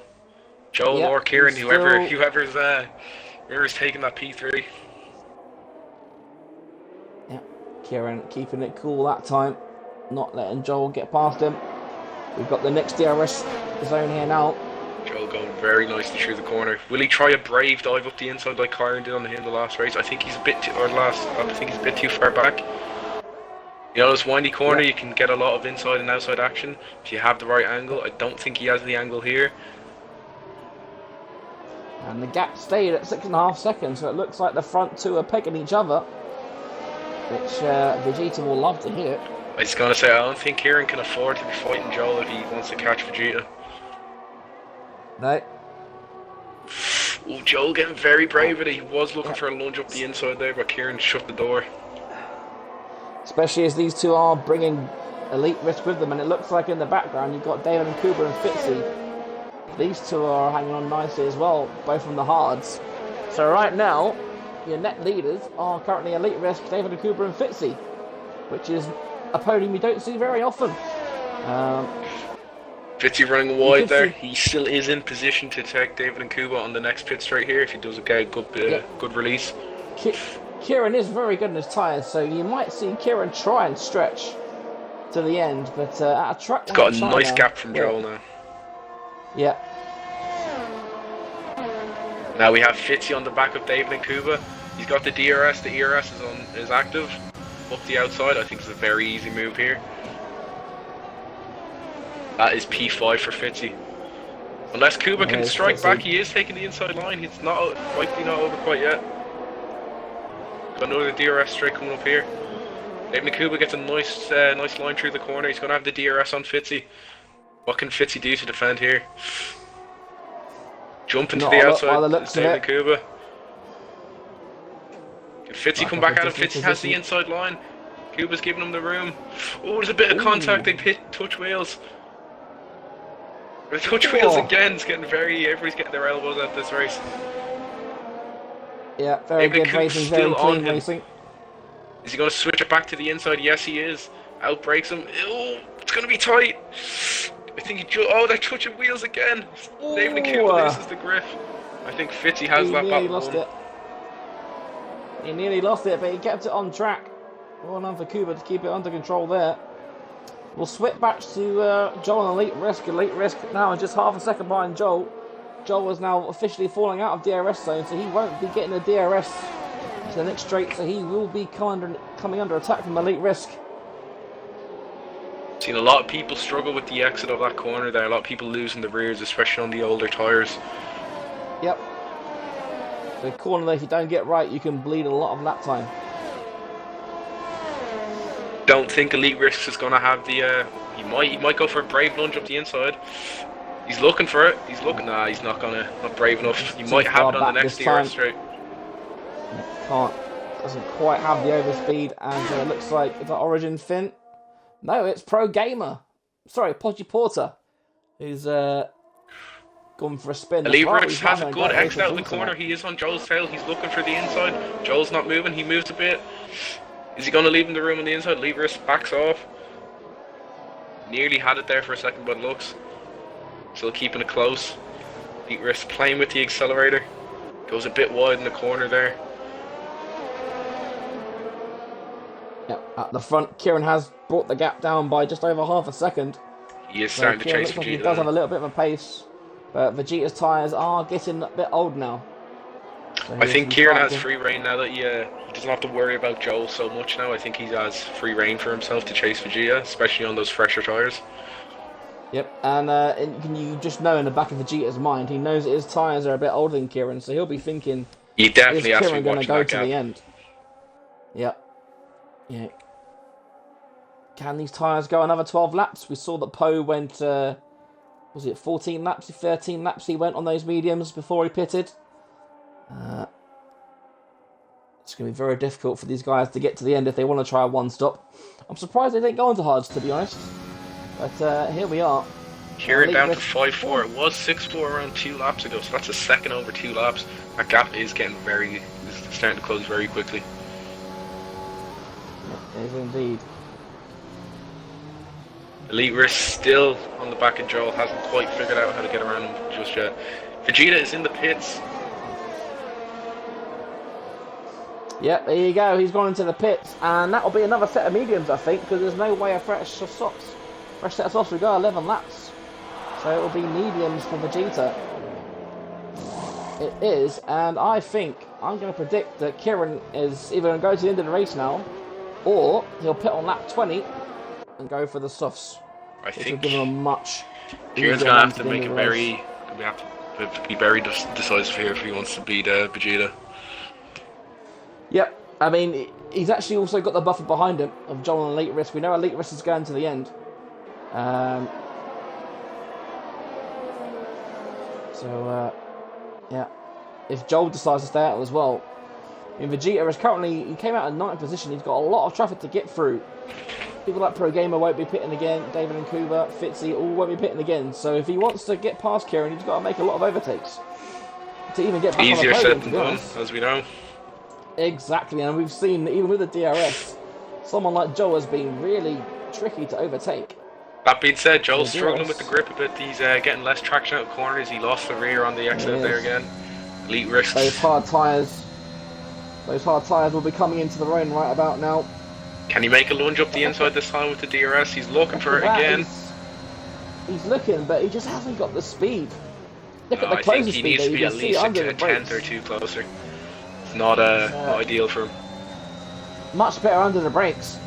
[SPEAKER 2] Joel or Kieran, whoever's taking that P3.
[SPEAKER 1] Yeah, Kieran keeping it cool that time, not letting Joel get past him. We've got the next DRS zone here now.
[SPEAKER 2] Joel going very nicely through the corner. Will he try a brave dive up the inside like Kyron did on him the last race? I think he's a bit too far back. You know, this windy corner, you can get a lot of inside and outside action if you have the right angle. I don't think he has the angle here.
[SPEAKER 1] And the gap stayed at 6.5 seconds, so it looks like the front two are pegging each other, which Vegeta will love to hear.
[SPEAKER 2] I was going to say, I don't think Kieran can afford to be fighting Joel if he wants to catch Vegeta.
[SPEAKER 1] No.
[SPEAKER 2] Oh, Joel getting very brave with it. He was looking for a lunge up the inside there, but Kieran shut the door.
[SPEAKER 1] Especially as these two are bringing elite risk with them, and it looks like in the background you've got David and Kuba and Fitzy. These two are hanging on nicely as well, both from the hards. So right now, your net leaders are currently elite risk, David and Kuba and Fitzy, which is a podium you don't see very often.
[SPEAKER 2] Fitzy running wide there. He still is in position to take David and Kuba on the next pit straight here if he does get a good release.
[SPEAKER 1] Kieran is very good in his tyres, so you might see Kieran try and stretch to the end, but at a track
[SPEAKER 2] it's got a nice gap from Joel now.
[SPEAKER 1] Yeah.
[SPEAKER 2] Now we have Fitzy on the back of David and Kuba. He's got the DRS. The ERS is active up the outside. I think it's a very easy move here. That is P5 for Fitzy. Unless Kuba can strike back, he is taking the inside line. He's likely not over quite yet. Got another DRS straight coming up here. David Kuba gets a nice line through the corner. He's going to have the DRS on Fitzy. What can Fitzy do to defend here? Jump into the outside. David Kuba. Can Fitzy come back at him? Fitzy has the inside line. Kuba's giving him the room. Oh, there's a bit of contact. They touch wheels. They touch wheels again. It's getting everybody's getting their elbows out this race.
[SPEAKER 1] Yeah, very good racing, very clean racing.
[SPEAKER 2] Is he going to switch it back to the inside? Yes, he is. Outbreaks him. Oh, it's going to be tight. I think they're touching wheels again.
[SPEAKER 1] Ooh.
[SPEAKER 2] David Kuba loses the grip. I think Fitzy has that battle won.
[SPEAKER 1] He nearly lost it, but he kept it on track. Well done for Kuba to keep it under control there. We'll switch back to Joel and Elite Risk. Elite Risk now is just half a second behind Joel. Joel is now officially falling out of DRS zone, so he won't be getting the DRS to the next straight, so he will be coming under attack from Elite Risk.
[SPEAKER 2] Seen a lot of people struggle with the exit of that corner there. A lot of people losing the rears, especially on the older tyres.
[SPEAKER 1] Yep. The corner there, if you don't get right, you can bleed a lot of lap time.
[SPEAKER 2] Don't think Elite Risks is going to have the... He might go for a brave lunge up the inside. He's looking for it. He's looking... Nah, he's not brave enough. He might have it on the next DRS straight.
[SPEAKER 1] Can't. Doesn't quite have the overspeed, and it looks like it's an Origin Fin. No, it's Pro Gamer. Sorry, Podgy Porter, who's gone for a spin.
[SPEAKER 2] Elite Risks has a good exit out of the corner. He is on Joel's tail. He's looking for the inside. Joel's not moving. He moves a bit. Is he going to leave him the room on the inside? Elite Risks backs off. Nearly had it there for a second, but looks. Still keeping it close. Elite Risks playing with the accelerator. Goes a bit wide in the corner there.
[SPEAKER 1] Yep, at the front, Kieran has brought the gap down by just over half a second.
[SPEAKER 2] He is starting to chase Vegeta.
[SPEAKER 1] Like he does have a little bit of a pace, but Vegeta's tyres are getting a bit old now. So
[SPEAKER 2] I think Kieran has free reign now that he doesn't have to worry about Joel so much now. I think he has free reign for himself to chase Vegeta, especially on those fresher tyres.
[SPEAKER 1] Yep, and you just know in the back of Vegeta's mind, he knows that his tyres are a bit older than Kieran, so he'll be thinking,
[SPEAKER 2] he definitely has to
[SPEAKER 1] Kieran
[SPEAKER 2] be watching
[SPEAKER 1] going
[SPEAKER 2] that
[SPEAKER 1] to go
[SPEAKER 2] gap.
[SPEAKER 1] to the end? Yep. Yeah. Can these tyres go another 12 laps? We saw that Poe went, was it 14 laps, 13 laps he went on those mediums before he pitted. It's going to be very difficult for these guys to get to the end if they want to try a one-stop. I'm surprised they didn't go into hards, to be honest. But here we are.
[SPEAKER 2] Kieran down to 5-4. It was 6-4 around 2 laps ago, so that's a second over 2 laps. That gap is getting starting to close very quickly.
[SPEAKER 1] It is indeed.
[SPEAKER 2] Elite Risk still on the back of Joel, hasn't quite figured out how to get around him just yet. Vegeta is in the pits.
[SPEAKER 1] Yep, there you go. He's gone into the pits, and that'll be another set of mediums, I think, because there's no way a fresh set of softs will go 11 laps. So it will be mediums for Vegeta. It is, and I think I'm going to predict that Kieran is either going to go to the end of the race now, or he'll pit on lap 20 and go for the softs.
[SPEAKER 2] I think
[SPEAKER 1] give him a much.
[SPEAKER 2] Kieran's going to have to make a very, have to be very decisive here if he wants to beat Vegeta.
[SPEAKER 1] Yep, I mean, he's actually also got the buffer behind him of Joel and Elite Risk. We know Elite Risk is going to the end. Yeah. if Joel decides to stay out as well. I mean, Vegeta is currently, he came out in 9th position, he's got a lot of traffic to get through. People like Pro Gamer won't be pitting again, David and Kuba, Fitzy, all won't be pitting again. So if he wants to get past Kieran, he's got to make a lot of overtakes to even get back
[SPEAKER 2] Easier
[SPEAKER 1] on the
[SPEAKER 2] said
[SPEAKER 1] podium,
[SPEAKER 2] than
[SPEAKER 1] to be
[SPEAKER 2] done,
[SPEAKER 1] honest.
[SPEAKER 2] as we know.
[SPEAKER 1] Exactly, and we've seen that even with the DRS, someone like Joel has been really tricky to overtake.
[SPEAKER 2] That being said, Joel's
[SPEAKER 1] Yeah,
[SPEAKER 2] struggling
[SPEAKER 1] DRS.
[SPEAKER 2] with the grip a bit. He's getting less traction out of corners. He lost the rear on the exit there again. Elite risks.
[SPEAKER 1] Those hard tyres will be coming into their own right about now.
[SPEAKER 2] Can he make a lunge up the inside this time with the DRS? He's looking for it
[SPEAKER 1] That
[SPEAKER 2] again.
[SPEAKER 1] He's looking, but he just hasn't got the speed. Look at the
[SPEAKER 2] I think
[SPEAKER 1] closer
[SPEAKER 2] he
[SPEAKER 1] speed
[SPEAKER 2] needs
[SPEAKER 1] there,
[SPEAKER 2] to
[SPEAKER 1] you
[SPEAKER 2] be
[SPEAKER 1] can
[SPEAKER 2] at
[SPEAKER 1] see
[SPEAKER 2] least
[SPEAKER 1] under
[SPEAKER 2] a
[SPEAKER 1] the
[SPEAKER 2] tenth
[SPEAKER 1] brakes.
[SPEAKER 2] or two closer. It's not ideal for him.
[SPEAKER 1] Much better under the brakes.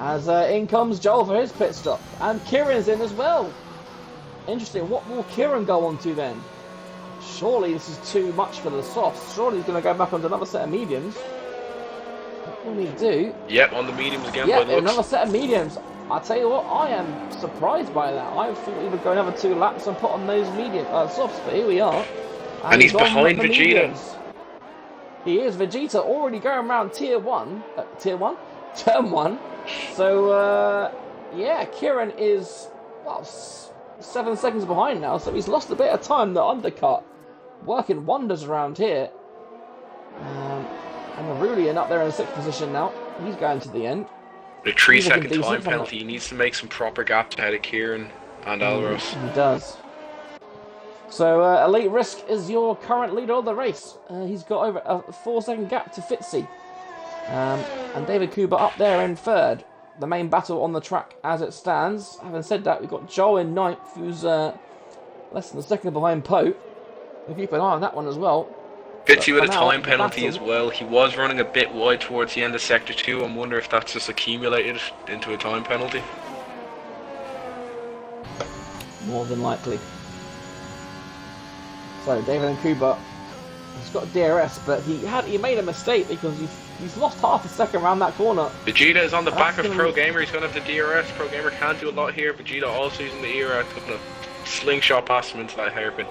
[SPEAKER 1] As in comes Joel for his pit stop. And Kieran's in as well. Interesting, what will Kieran go on to then? Surely this is too much for the softs. Surely he's going to go back onto another set of mediums. What will he do?
[SPEAKER 2] Yep, on the mediums again
[SPEAKER 1] Yeah,
[SPEAKER 2] by looks.
[SPEAKER 1] another set of mediums. I'll tell you what, I am surprised by that. I thought he would go another 2 laps and put on those medium softs, but here we are.
[SPEAKER 2] And he's
[SPEAKER 1] on
[SPEAKER 2] behind
[SPEAKER 1] the
[SPEAKER 2] Vegeta.
[SPEAKER 1] mediums. He is. Vegeta already going around Turn 1. So, yeah, Kieran is, well, 7 seconds behind now, so he's lost a bit of time. The undercut working wonders around here. And Aurelian up there in 6th position now. He's going to the end.
[SPEAKER 2] The 3
[SPEAKER 1] He's looking
[SPEAKER 2] second time
[SPEAKER 1] decent.
[SPEAKER 2] penalty. He needs to make some proper gaps ahead of Kieran and Alros.
[SPEAKER 1] He does. So, Elite Risk is your current leader of the race. He's got over a 4-second gap to Fitzy. And David Kuba up there in 3rd. The main battle on the track as it stands. Having said that, we've got Joel in 9th, who's less than a second behind Poe. We'll keep an eye on that one as well.
[SPEAKER 2] Fitzy with a
[SPEAKER 1] for now,
[SPEAKER 2] time
[SPEAKER 1] the
[SPEAKER 2] penalty as
[SPEAKER 1] battle-
[SPEAKER 2] well. He was running a bit wide towards the end of Sector 2. I wonder if that's just accumulated into a time penalty.
[SPEAKER 1] More than likely. So David and Kuba, he's got DRS, but he made a mistake because he's lost half a second around that corner.
[SPEAKER 2] Vegeta is on the back of
[SPEAKER 1] That's
[SPEAKER 2] Pro
[SPEAKER 1] gonna-
[SPEAKER 2] Gamer. He's going to have the DRS. Pro Gamer can't do a lot here. Vegeta also using the ERA. Going to slingshot past him into that hairpin.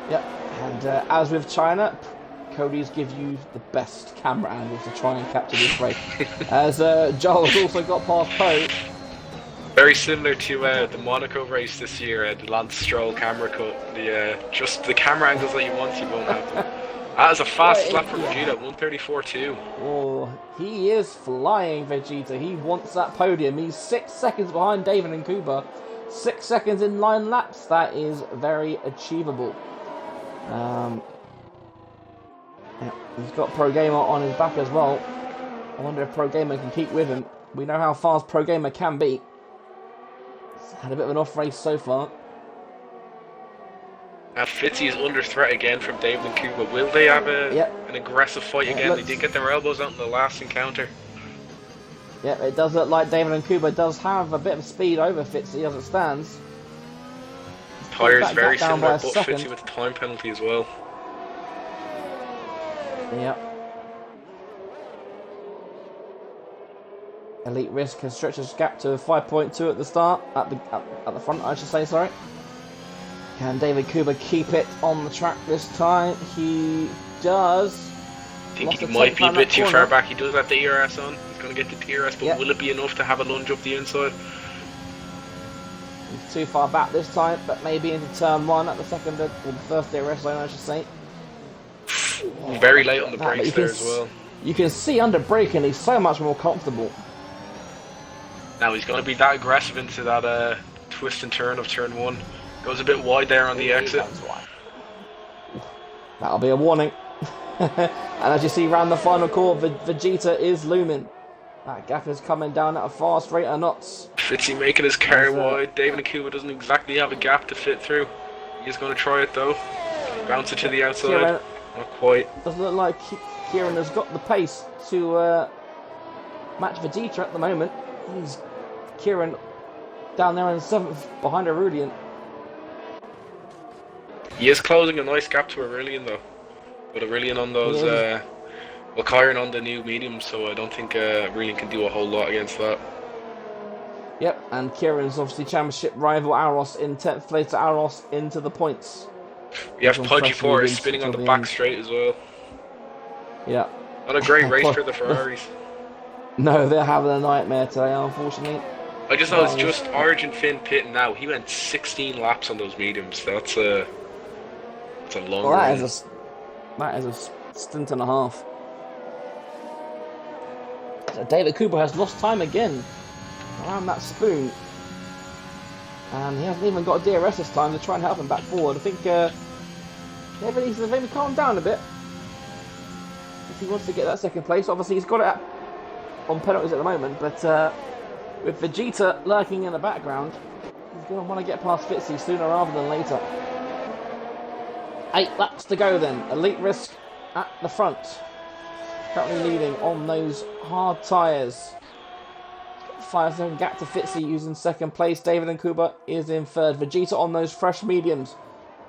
[SPEAKER 1] Yep, and as with China, Cody's give you the best camera angles to try and capture this race. As Joel's also got past Poe.
[SPEAKER 2] Very similar to the Monaco race this year, the Lance Stroll camera cut. Just the camera angles that you want, you won't have them. That is a fast
[SPEAKER 1] Well,
[SPEAKER 2] lap for
[SPEAKER 1] yeah.
[SPEAKER 2] Vegeta, 134.2.
[SPEAKER 1] Oh, he is flying, Vegeta. He wants that podium. He's 6 seconds behind David and Kuba. 6 seconds in 9 laps. That is very achievable. Yeah, he's got Pro Gamer on his back as well. I wonder if Pro Gamer can keep with him. We know how fast Pro Gamer can be. He's had a bit of an off race so far.
[SPEAKER 2] And Fitzy is under threat again from David and Kuba. Will they have an aggressive fight
[SPEAKER 1] Yeah,
[SPEAKER 2] again?
[SPEAKER 1] let's-
[SPEAKER 2] They did get their elbows out in the last encounter.
[SPEAKER 1] Yeah, it does look like David and Kuba does have a bit of speed over Fitzy as it stands.
[SPEAKER 2] Tyres
[SPEAKER 1] that
[SPEAKER 2] very
[SPEAKER 1] gap down by
[SPEAKER 2] similar,
[SPEAKER 1] a
[SPEAKER 2] but Fitzy
[SPEAKER 1] second.
[SPEAKER 2] with the time penalty as well.
[SPEAKER 1] Yep. Elite Risk has stretched his gap to 5.2 at the start, at the front, I should say. Sorry. Can David Kuba keep it on the track this time? He does.
[SPEAKER 2] I think
[SPEAKER 1] Lost
[SPEAKER 2] he
[SPEAKER 1] a
[SPEAKER 2] might be a
[SPEAKER 1] around
[SPEAKER 2] bit
[SPEAKER 1] that
[SPEAKER 2] too
[SPEAKER 1] corner.
[SPEAKER 2] far back. He does have the ERS on. He's going to get the DRS, but
[SPEAKER 1] Yep.
[SPEAKER 2] will it be enough to have a lunge up the inside?
[SPEAKER 1] He's too far back this time, but maybe into turn 1 at the second or the first DRS zone, I should say.
[SPEAKER 2] Very late on the
[SPEAKER 1] That, but
[SPEAKER 2] brakes
[SPEAKER 1] you
[SPEAKER 2] there
[SPEAKER 1] can
[SPEAKER 2] as well.
[SPEAKER 1] You can see under braking, he's so much more comfortable.
[SPEAKER 2] Now he's going to be that aggressive into that twist and turn of turn 1. Goes a bit wide there on the exit.
[SPEAKER 1] That'll be a warning. And as you see round the final corner, Vegeta is looming. That gap is coming down at a fast rate of knots.
[SPEAKER 2] Fitzy making his car
[SPEAKER 1] That's,
[SPEAKER 2] wide. David and Kuba doesn't exactly have a gap to fit through. He's going to try it though. Bounce it to the outside.
[SPEAKER 1] Kieran,
[SPEAKER 2] Not quite.
[SPEAKER 1] doesn't look like Kieran has got the pace to match Vegeta at the moment. He's Kieran down there in 7th behind Aurelian.
[SPEAKER 2] He is closing a nice gap to Aurelian though. But Aurelian on those, well, Kyron on the new medium, so I don't think Aurelian can do a whole lot against that.
[SPEAKER 1] Yep, and Kieran's obviously championship rival Aros in 10th place. Aros into the points.
[SPEAKER 2] You have
[SPEAKER 1] Some
[SPEAKER 2] Pudgy
[SPEAKER 1] fresh
[SPEAKER 2] Force
[SPEAKER 1] mediums
[SPEAKER 2] spinning on the
[SPEAKER 1] until the
[SPEAKER 2] back
[SPEAKER 1] end.
[SPEAKER 2] straight as well.
[SPEAKER 1] Yeah.
[SPEAKER 2] Not a great race for the Ferraris.
[SPEAKER 1] No, they're having a nightmare today, unfortunately.
[SPEAKER 2] I just know it's just Origin Finn pitting now. He went 16 laps on those mediums. That's a long
[SPEAKER 1] Well,
[SPEAKER 2] run.
[SPEAKER 1] that is a stint and a half. So David Cooper has lost time again around that spoon. And he hasn't even got a DRS this time to try and help him back forward. I think David needs to maybe calm down a bit if he wants to get that second place. Obviously, he's got it on penalties at the moment, but with Vegeta lurking in the background, he's going to want to get past Fitzy sooner rather than later. 8 laps to go then. Elite Risk at the front. Currently leading on those hard tyres. 5-second gap to Fitzy, who's in second place. David Nkuba is in third. Vegeta on those fresh mediums.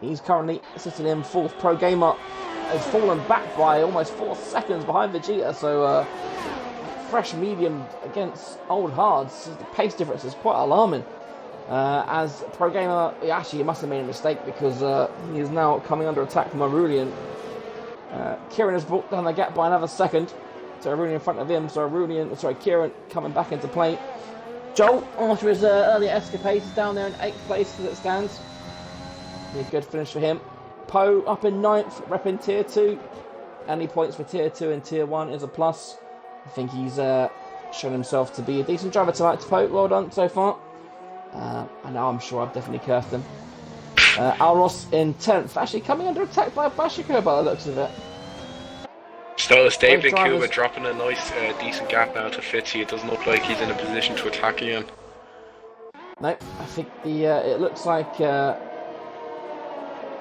[SPEAKER 1] He's currently sitting in fourth. Pro Gamer has fallen back by almost 4 seconds behind Vegeta. So fresh medium against old hards. The pace difference is quite alarming. As Pro Gamer, he must have made a mistake because he is now coming under attack from Aurelian. Kieran has brought down the gap by another second. So Aurelian in front of him. So Kieran coming back into play. Joel, after his earlier escapades, is down there in 8th place as it stands. Be a good finish for him. Poe up in 9th, repping Tier 2. Any points for Tier 2 and Tier 1 is a plus. I think he's shown himself to be a decent driver tonight to Poe. Well done so far. I know I'm sure I've definitely cursed him. Alros in 10th, actually coming under attack by Bashiko by the looks of it.
[SPEAKER 2] Still, it's David Nkuba dropping a nice, decent gap now to Fitzy. It doesn't look like he's in a position to attack again.
[SPEAKER 1] No, I think it looks like the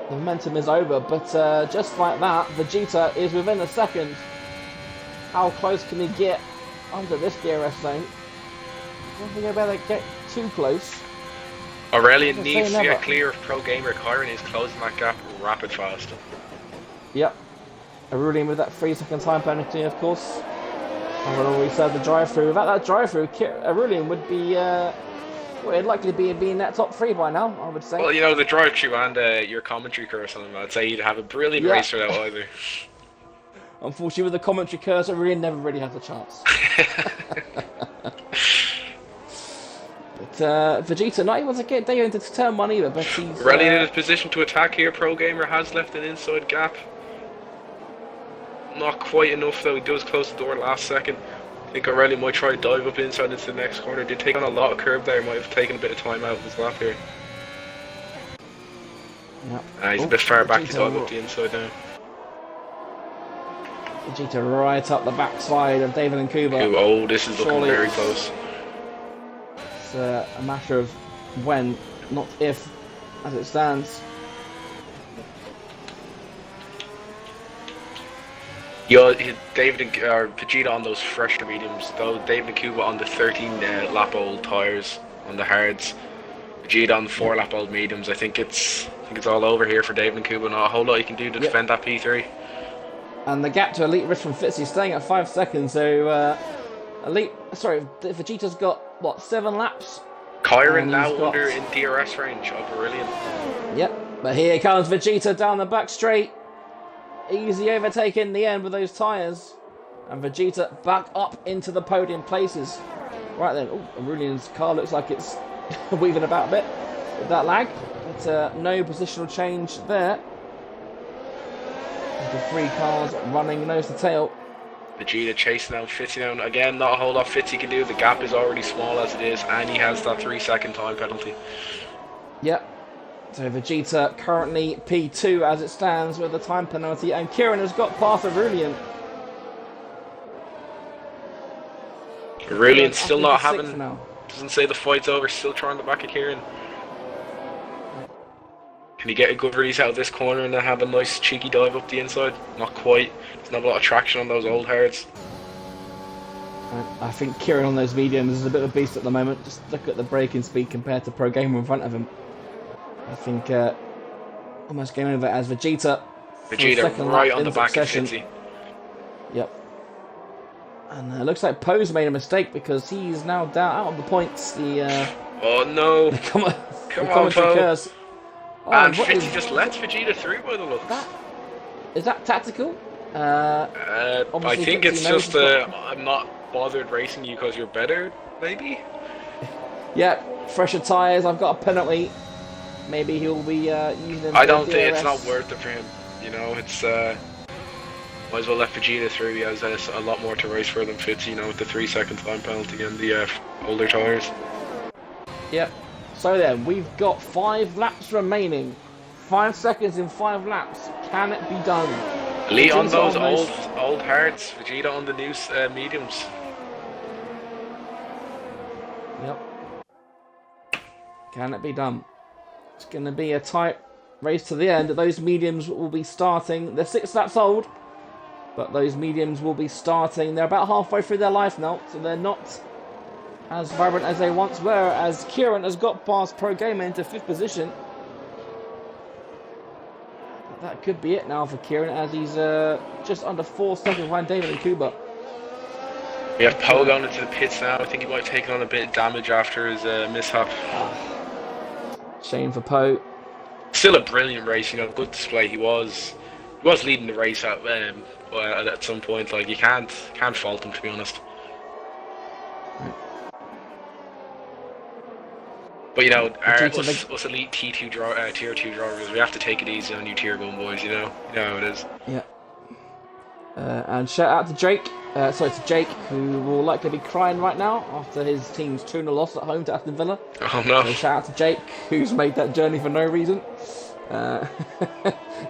[SPEAKER 1] momentum is over, but just like that, Vegeta is within a second. How close can he get under this DRS zone? I don't think I'll be able to get too close.
[SPEAKER 2] Aurelian needs to get clear of Pro Gamer. Kyron is closing that gap rapid fast.
[SPEAKER 1] Yep. Aurelian with that 3-second time penalty, of course. And when we said the drive-through, without that drive-through, Aurelian would be, it'd likely be in that top 3 by now, I would say.
[SPEAKER 2] Well, you know, the drive-through and your commentary curse on him, I'd say you'd have a brilliant race without either.
[SPEAKER 1] Unfortunately, with the commentary curse, Aurelian never really has a chance. But Vegeta not able to get David into turn 1 either, but he's...
[SPEAKER 2] Aurelian in a position to attack here. Pro Gamer has left an inside gap. Not quite enough though, he does close the door last second. I think Aurelian might try to dive up inside into the next corner. Did take on a lot of curb there, might have taken a bit of time out of his lap here.
[SPEAKER 1] Yep.
[SPEAKER 2] He's a bit far back to dive up the inside now.
[SPEAKER 1] Vegeta right up the backside of David Nkuba.
[SPEAKER 2] Oh, this is looking very close.
[SPEAKER 1] It's a matter of when, not if, as it stands.
[SPEAKER 2] Vegeta on those fresher mediums, though David Nkuba on the 13 lap old tyres on the hards. Vegeta on the 4 lap old mediums. I think it's all over here for David Nkuba. Not a whole lot you can do to defend that P3.
[SPEAKER 1] And the gap to Elite Risk from Fitzy staying at 5 seconds. So Vegeta's got what, 7 laps?
[SPEAKER 2] Kyron now under in DRS range of Aurelian.
[SPEAKER 1] Yep, but here comes Vegeta down the back straight. Easy overtake in the end with those tyres. And Vegeta back up into the podium places. Right then, Aurelian's car looks like it's weaving about a bit with that lag. But no positional change there. The 3 cars running nose to tail.
[SPEAKER 2] Vegeta chasing down Fitzy down. Again, not a whole lot Fitzy can do. The gap is already small as it is, and he has that 3-second time penalty. Yep.
[SPEAKER 1] So Vegeta currently P2 as it stands with a time penalty, and Kieran has got past Aurelian.
[SPEAKER 2] Aurelian still not having... Doesn't say the fight's over, still trying to back of Kieran. Can he get a good release out of this corner and then have a nice cheeky dive up the inside? Not quite. There's not a lot of traction on those old hards.
[SPEAKER 1] I think Kieran on those mediums is a bit of a beast at the moment. Just look at the braking speed compared to Pro Gamer in front of him. I think almost game over as Vegeta.
[SPEAKER 2] Vegeta right on the back of Fitzy.
[SPEAKER 1] Yep. And it looks like Poe's made a mistake because he's now down out of the points.
[SPEAKER 2] Oh no!
[SPEAKER 1] Come on, Poe. Oh,
[SPEAKER 2] And
[SPEAKER 1] what
[SPEAKER 2] Fitzy
[SPEAKER 1] is
[SPEAKER 2] just lets Vegeta through by the looks.
[SPEAKER 1] that? Is that tactical?
[SPEAKER 2] I
[SPEAKER 1] Obviously
[SPEAKER 2] think
[SPEAKER 1] Fitzy
[SPEAKER 2] it's
[SPEAKER 1] knows
[SPEAKER 2] just
[SPEAKER 1] he's got...
[SPEAKER 2] I'm not bothered racing you because you're better, maybe?
[SPEAKER 1] Yeah, fresher tyres. I've got a penalty. Maybe he'll be using them
[SPEAKER 2] I
[SPEAKER 1] for
[SPEAKER 2] don't
[SPEAKER 1] the
[SPEAKER 2] think it's not
[SPEAKER 1] DRS.
[SPEAKER 2] worth it for him. You know, it's might as well let Vegeta through. He has a lot more to race for than Fitz. You know, with the 3 second time penalty and the older tires.
[SPEAKER 1] Yep. So then, we've got 5 laps remaining. 5 seconds in 5 laps. Can it be done?
[SPEAKER 2] Elite on those
[SPEAKER 1] almost...
[SPEAKER 2] old hards. Vegeta on the new mediums.
[SPEAKER 1] Yep. Can it be done? It's going to be a tight race to the end. Those mediums will be starting. They're 6 laps old, but those mediums will be starting. They're about halfway through their life now, so they're not as vibrant as they once were, as Kieran has got past Pro Gamer into 5th position. But that could be it now for Kieran, as he's just under 4 seconds behind David and Kuba.
[SPEAKER 2] We have Poe going into the pits now. I think he might have taken on a bit of damage after his mishap.
[SPEAKER 1] Shame for Poe.
[SPEAKER 2] Still a brilliant race, you know, good display. He was leading the race at some point. Like you can't fault him, to be honest. But you know, us elite T2 tier 2 drivers, we have to take it easy on you tier 1 boys. You know how it is.
[SPEAKER 1] Yeah. And shout out to Jake, who will likely be crying right now after his team's 2-0 loss at home to Aston Villa.
[SPEAKER 2] Oh no.
[SPEAKER 1] So shout out to Jake, who's made that journey for no reason.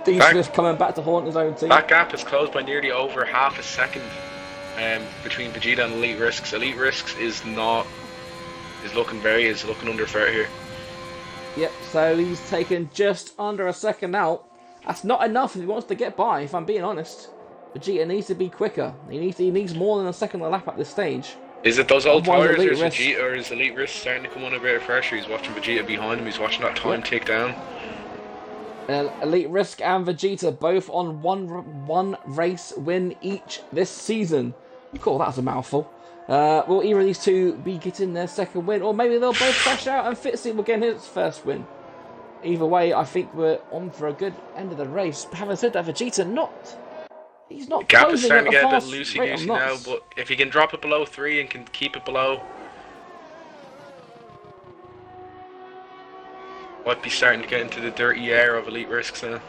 [SPEAKER 1] Dean Smith coming back to haunt his own team.
[SPEAKER 2] That gap is closed by nearly over half a second between Vegeta and Elite Risks. Elite Risks is looking under threat here.
[SPEAKER 1] Yep, so he's taken just under a second out. That's not enough if he wants to get by, if I'm being honest. Vegeta needs to be quicker. He needs more than a second a lap at this stage.
[SPEAKER 2] Is it those old tires, or is Elite Risk starting to come under a bit of pressure? He's watching Vegeta behind him. He's watching that time tick down.
[SPEAKER 1] Elite Risk and Vegeta both on one race win each this season. Cool, that's a mouthful. Will either of these two be getting their second win, or maybe they'll both crash out and Fitzy will get his first win? Either way, I think we're on for a good end of the race. But having said that, Vegeta he's not.
[SPEAKER 2] The gap is starting to get a bit
[SPEAKER 1] loosey
[SPEAKER 2] loosey now, but if he can drop it below 3 and can keep it below, might be starting to get into the dirty air of Elite Risks now.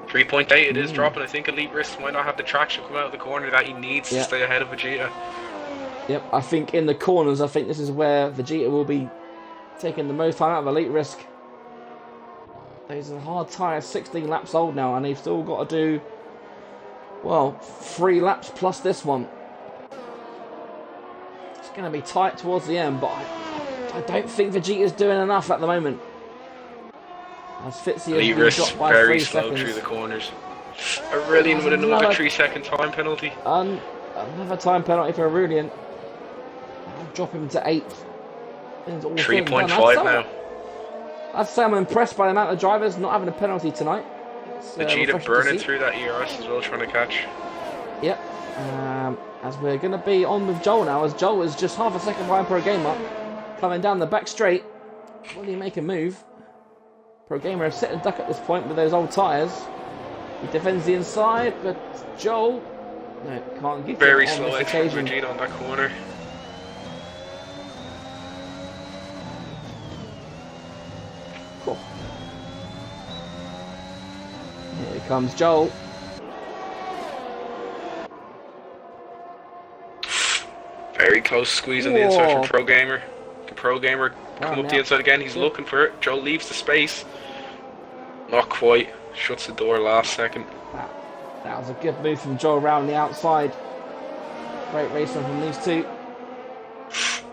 [SPEAKER 2] 3.8 it is dropping. I think Elite Risks might not have the traction come out of the corner that he needs to stay ahead of Vegeta.
[SPEAKER 1] Yep, I think in the corners, I think this is where Vegeta will be taking the most time out of Elite Risk. Those are hard tyres, 16 laps old now, and they've still got to do, well, 3 laps plus this one. It's going to be tight towards the end, but I don't think Vegeta's doing enough at the moment. As Fitzy has been dropped by 3 seconds.
[SPEAKER 2] Very slow through the corners. Aurelian with another 3-second time penalty.
[SPEAKER 1] Another time penalty for Aurelian. I'll drop him to 8th.
[SPEAKER 2] 3.5 now.
[SPEAKER 1] I'd say I'm impressed by the amount of drivers not having a penalty tonight.
[SPEAKER 2] Vegeta burning through that ERS as well, trying to catch.
[SPEAKER 1] Yep. As we're going to be on with Joel now, as Joel is just half a second behind Pro Gamer. Coming down the back straight. Will he make a move? Pro Gamer is sitting duck at this point with those old tyres. He defends the inside, but Joel... No, can't get
[SPEAKER 2] very
[SPEAKER 1] it on
[SPEAKER 2] slow
[SPEAKER 1] this
[SPEAKER 2] exit
[SPEAKER 1] occasion.
[SPEAKER 2] Vegeta on that corner.
[SPEAKER 1] Cool. Here comes Joel.
[SPEAKER 2] Very close squeeze on the inside from Pro Gamer. Can Pro Gamer come up the inside again? He's looking for it. Joel leaves the space. Not quite. Shuts the door last second.
[SPEAKER 1] That was a good move from Joel around the outside. Great racing from these two.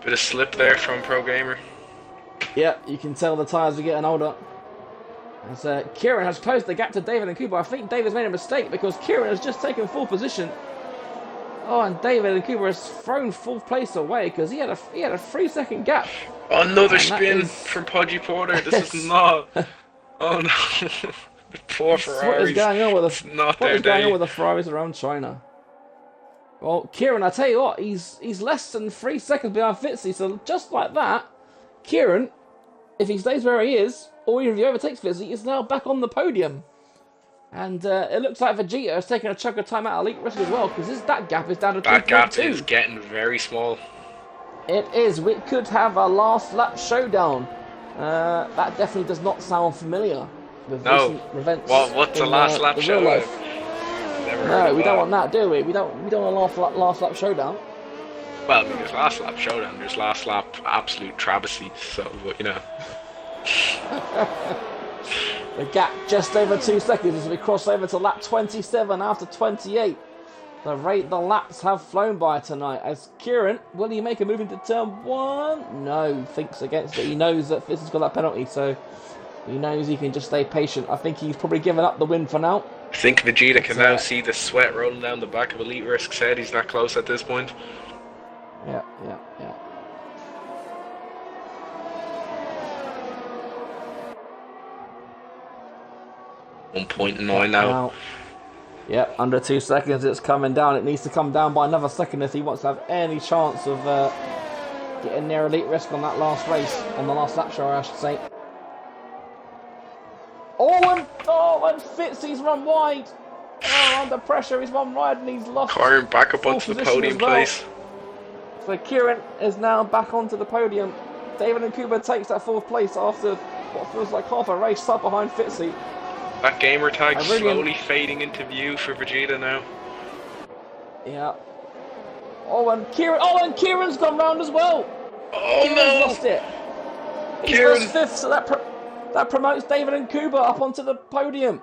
[SPEAKER 2] Bit of slip there from Pro Gamer.
[SPEAKER 1] Yeah, you can tell the tyres are getting older. As Kieran has closed the gap to David and Kuba. I think David's made a mistake because Kieran has just taken 4th position. Oh, and David and Kuba has thrown 4th place away because he had a 3-second gap.
[SPEAKER 2] Another spin from Pudgy Porter. This is not. Oh no. Poor Ferraris.
[SPEAKER 1] What is going on with the Ferraris around China? Well, Kieran, I tell you what, he's less than 3 seconds behind Fitzy, so just like that, Kieran, if he stays where he is, or even if he overtakes Fizzy, he's now back on the podium. And it looks like Vegeta is taking a chunk of time out of Elite Risk as well, because that gap is down to 2.2.
[SPEAKER 2] That gap is getting very small.
[SPEAKER 1] It is. We could have a last lap showdown. That definitely does not sound familiar with recent events.
[SPEAKER 2] Well, what's a last lap showdown?
[SPEAKER 1] No, we don't want that, do we? We don't want a last lap showdown.
[SPEAKER 2] Well, I mean, there's last lap showdown. There's last lap absolute travesty. So, you know.
[SPEAKER 1] The gap just over 2 seconds as we cross over to lap 27 after 28. The laps have flown by tonight. As Kieran, will he make a move into turn 1? No, thinks against it. He knows that Fizz has got that penalty, so he knows he can just stay patient. I think he's probably given up the win for now.
[SPEAKER 2] I think Vegeta can now see the sweat rolling down the back of Elite Risk's head. He's that close at this point.
[SPEAKER 1] Yeah.
[SPEAKER 2] 1.9 now.
[SPEAKER 1] Yep, under 2 seconds it's coming down. It needs to come down by another second if he wants to have any chance of getting near Elite Risk on that last race, on the last lap show, I should say. And Fitzy's run wide. Under pressure, he's run wide and he's lost.
[SPEAKER 2] Kieran back up onto the podium place.
[SPEAKER 1] So Kieran is now back onto the podium. David Nkuba takes that 4th place after what feels like half a race up behind Fitzy.
[SPEAKER 2] That gamer tag slowly fading into view for Vegeta now.
[SPEAKER 1] Yeah. And Kieran's gone round as well. Kieran's lost it. He's lost 5th, so that promotes David Nkuba up onto the podium.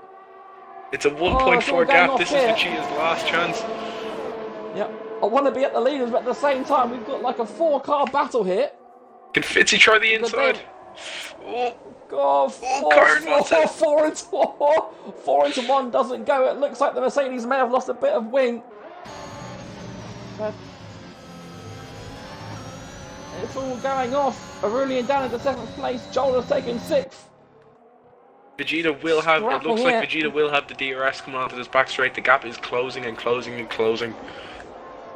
[SPEAKER 2] It's a 1.4 gap. This is Vegeta's last chance.
[SPEAKER 1] Yep. I want to be at the leaders, but at the same time, we've got like a 4-car battle here.
[SPEAKER 2] Can Fitzy try the inside?
[SPEAKER 1] God, 4 into 1 doesn't go. It looks like the Mercedes may have lost a bit of wing. But it's all going off. Aurelian down into 7th place. Joel has taken 6th.
[SPEAKER 2] Vegeta will have. It looks like Vegeta will have the DRS coming onto this back straight. The gap is closing and closing and closing.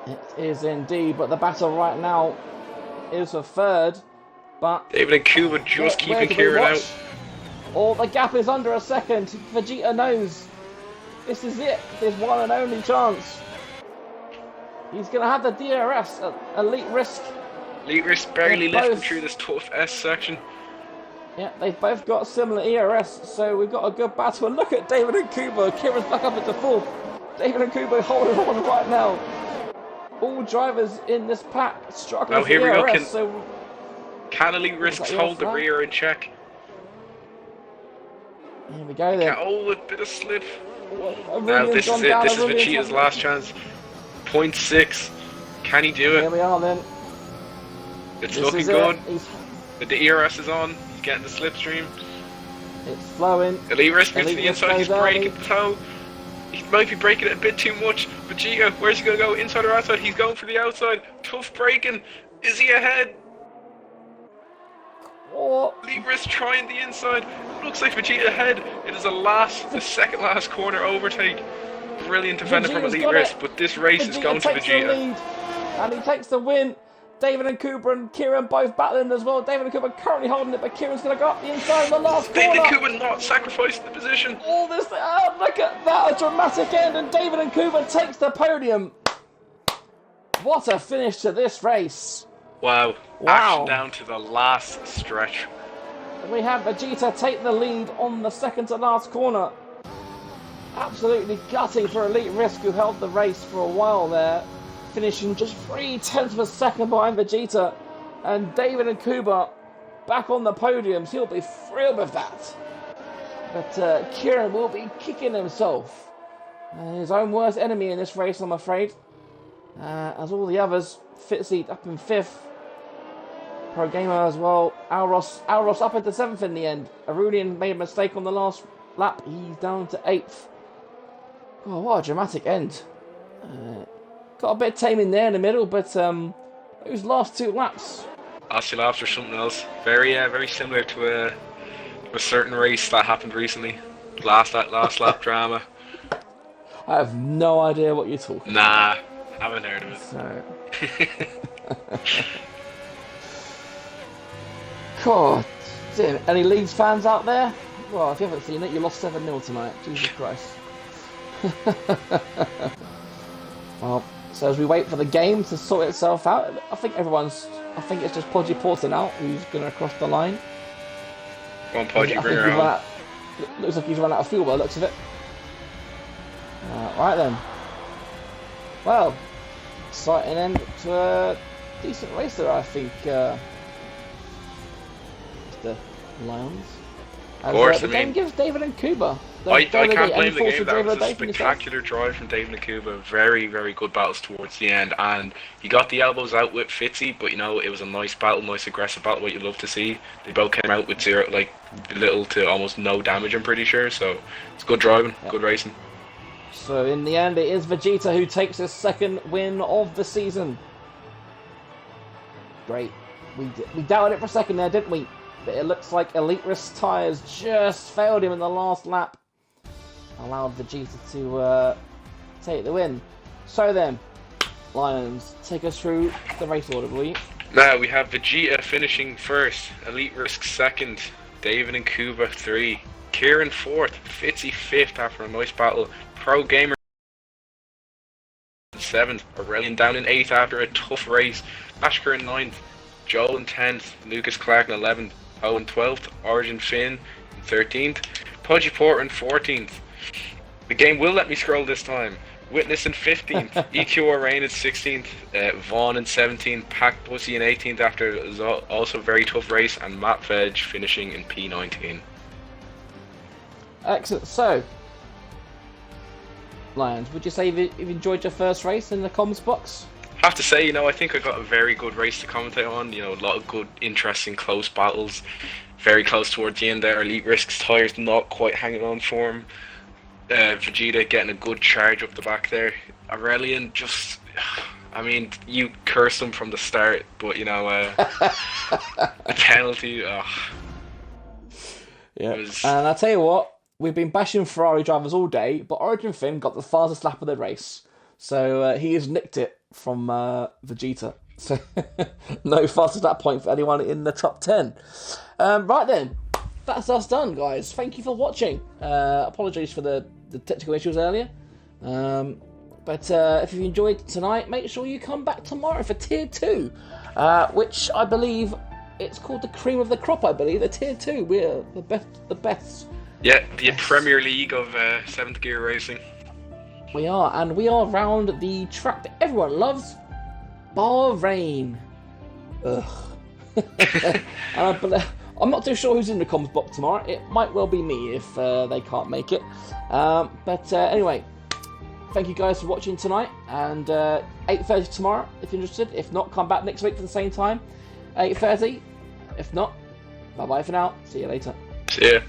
[SPEAKER 1] It is indeed, but the battle right now is for 3rd. But
[SPEAKER 2] David Nkuba just keeping Kieran out.
[SPEAKER 1] The gap is under a second. Vegeta knows this is it. His one and only chance. He's going to have the DRS at Elite Risk.
[SPEAKER 2] Elite Risk barely lifting through this tough S section.
[SPEAKER 1] Yeah, they've both got similar ERS, so we've got a good battle. And look at David Nkuba. Kieran's back up into 4th. David Nkuba holding on right now. All drivers in this pack struggling with ERS.
[SPEAKER 2] Can Elite Risk hold the rear in check?
[SPEAKER 1] Here we go then.
[SPEAKER 2] A bit of slip. Now this is it. This is Vegeta's last chance. 0.6. Can he do it?
[SPEAKER 1] Here we are then.
[SPEAKER 2] It's looking good. The ERS is on. He's getting the slipstream.
[SPEAKER 1] It's flowing.
[SPEAKER 2] Elite Risk to the inside. He's braking the toe. He might be braking it a bit too much. Vegeta, where's he going to go? Inside or outside? He's going for the outside. Tough braking. Is he ahead? Elite Risk trying the inside. Looks like Vegeta ahead. It is the second last corner overtake. Brilliant defender from Elite Risk, but this race is going to Vegeta.
[SPEAKER 1] And he takes the win. David Nkuba and Kieran both battling as well. David Nkuba currently holding it, but Kieran's going to go up the inside in the last corner.
[SPEAKER 2] David Nkuba not sacrificing the position.
[SPEAKER 1] Look at that, a dramatic end, and David Nkuba takes the podium. What a finish to this race.
[SPEAKER 2] Wow. Action down to the last stretch.
[SPEAKER 1] We have Vegeta take the lead on the second to last corner. Absolutely gutting for Elite Risk, who held the race for a while there, finishing just 0.3 of a second behind Vegeta. And David Nkuba back on the podiums. He'll be thrilled with that. But Kieran will be kicking himself. His own worst enemy in this race, I'm afraid. As all the others, Fitzy up in 5th. Pro Gamer as well. Alros up into 7th in the end. Aurelian made a mistake on the last lap. He's down to 8th. Oh, what a dramatic end. Got a bit tame in there in the middle, but those last 2 laps.
[SPEAKER 2] Last 2 laps or something else. Very similar to a certain race that happened recently. Last lap drama.
[SPEAKER 1] I have no idea what you're talking
[SPEAKER 2] about. Nah, haven't heard of it.
[SPEAKER 1] So. God, So, any Leeds fans out there? Well, if you haven't seen it, you lost 7-0 tonight. Jesus Christ. Well, so as we wait for the game to sort itself out, I think it's just Podgy Porter now who's going to cross the line.
[SPEAKER 2] Go on, Podgy, bring her home.
[SPEAKER 1] Looks like he's run out of fuel by the looks of it. Right then. Well, exciting end to a decent race there, I think. The Lions.
[SPEAKER 2] Of course,
[SPEAKER 1] the game gives David and Kuba.
[SPEAKER 2] I can't blame the game. That was a spectacular drive from David and Kuba. Very, very good battles towards the end, and he got the elbows out with Fitzy, but it was a nice battle, nice aggressive battle, what you love to see. They both came out with little to almost no damage, I'm pretty sure, so it's good driving, good racing.
[SPEAKER 1] So in the end, it is Vegeta who takes his second win of the season. Great. We doubted it for a second there, didn't we? But it looks like Elite Risk tyres just failed him in the last lap. Allowed Vegeta to take the win. So then, Lions, take us through the race order, will you?
[SPEAKER 2] Now we have Vegeta finishing first, Elite Risk second, David and Kuba 3, Kieran 4th, Fitzy 5th after a nice battle, Pro Gamer 7th, Aurelian down in 8th after a tough race, Ashker in 9th, Joel in 10th, Lucas Clark in 11th, Owen 12th, Origin Finn in 13th, Podgy Porter in 14th. The game will let me scroll this time. Witness in 15th, EQR Rain in 16th, Vaughn in 17th, Pac Bussy in 18th after it was also a very tough race, and Matt Veg finishing in P19.
[SPEAKER 1] Excellent. So, Lions, would you say you've enjoyed your first race in the comms box?
[SPEAKER 2] I have to say, I think I got a very good race to commentate on. A lot of good, interesting, close battles. Very close towards the end there. Elite Risk's tyres not quite hanging on for him. Vegeta getting a good charge up the back there. Aurelian just... you cursed him from the start, but, a penalty...
[SPEAKER 1] Yeah, and I'll tell you what, we've been bashing Ferrari drivers all day, but Origin Finn got the fastest lap of the race. So he has nicked it from Vegeta. So no fastest lap point for anyone in the top 10. Right then, that's us done, guys. Thank you for watching. Apologies for the technical issues earlier. But if you enjoyed tonight, make sure you come back tomorrow for Tier 2, which I believe it's called the cream of the crop, I believe. The Tier 2, we're the best.
[SPEAKER 2] Yeah, the Premier League of 7th Gear Racing.
[SPEAKER 1] We are, and we are round the track that everyone loves, Bahrain. Ugh. I'm not too sure who's in the comms box tomorrow. It might well be me if they can't make it. But anyway, thank you guys for watching tonight, and 8:30 tomorrow if you're interested. If not, come back next week for the same time, 8:30. If not, bye-bye for now. See you later.
[SPEAKER 2] See ya.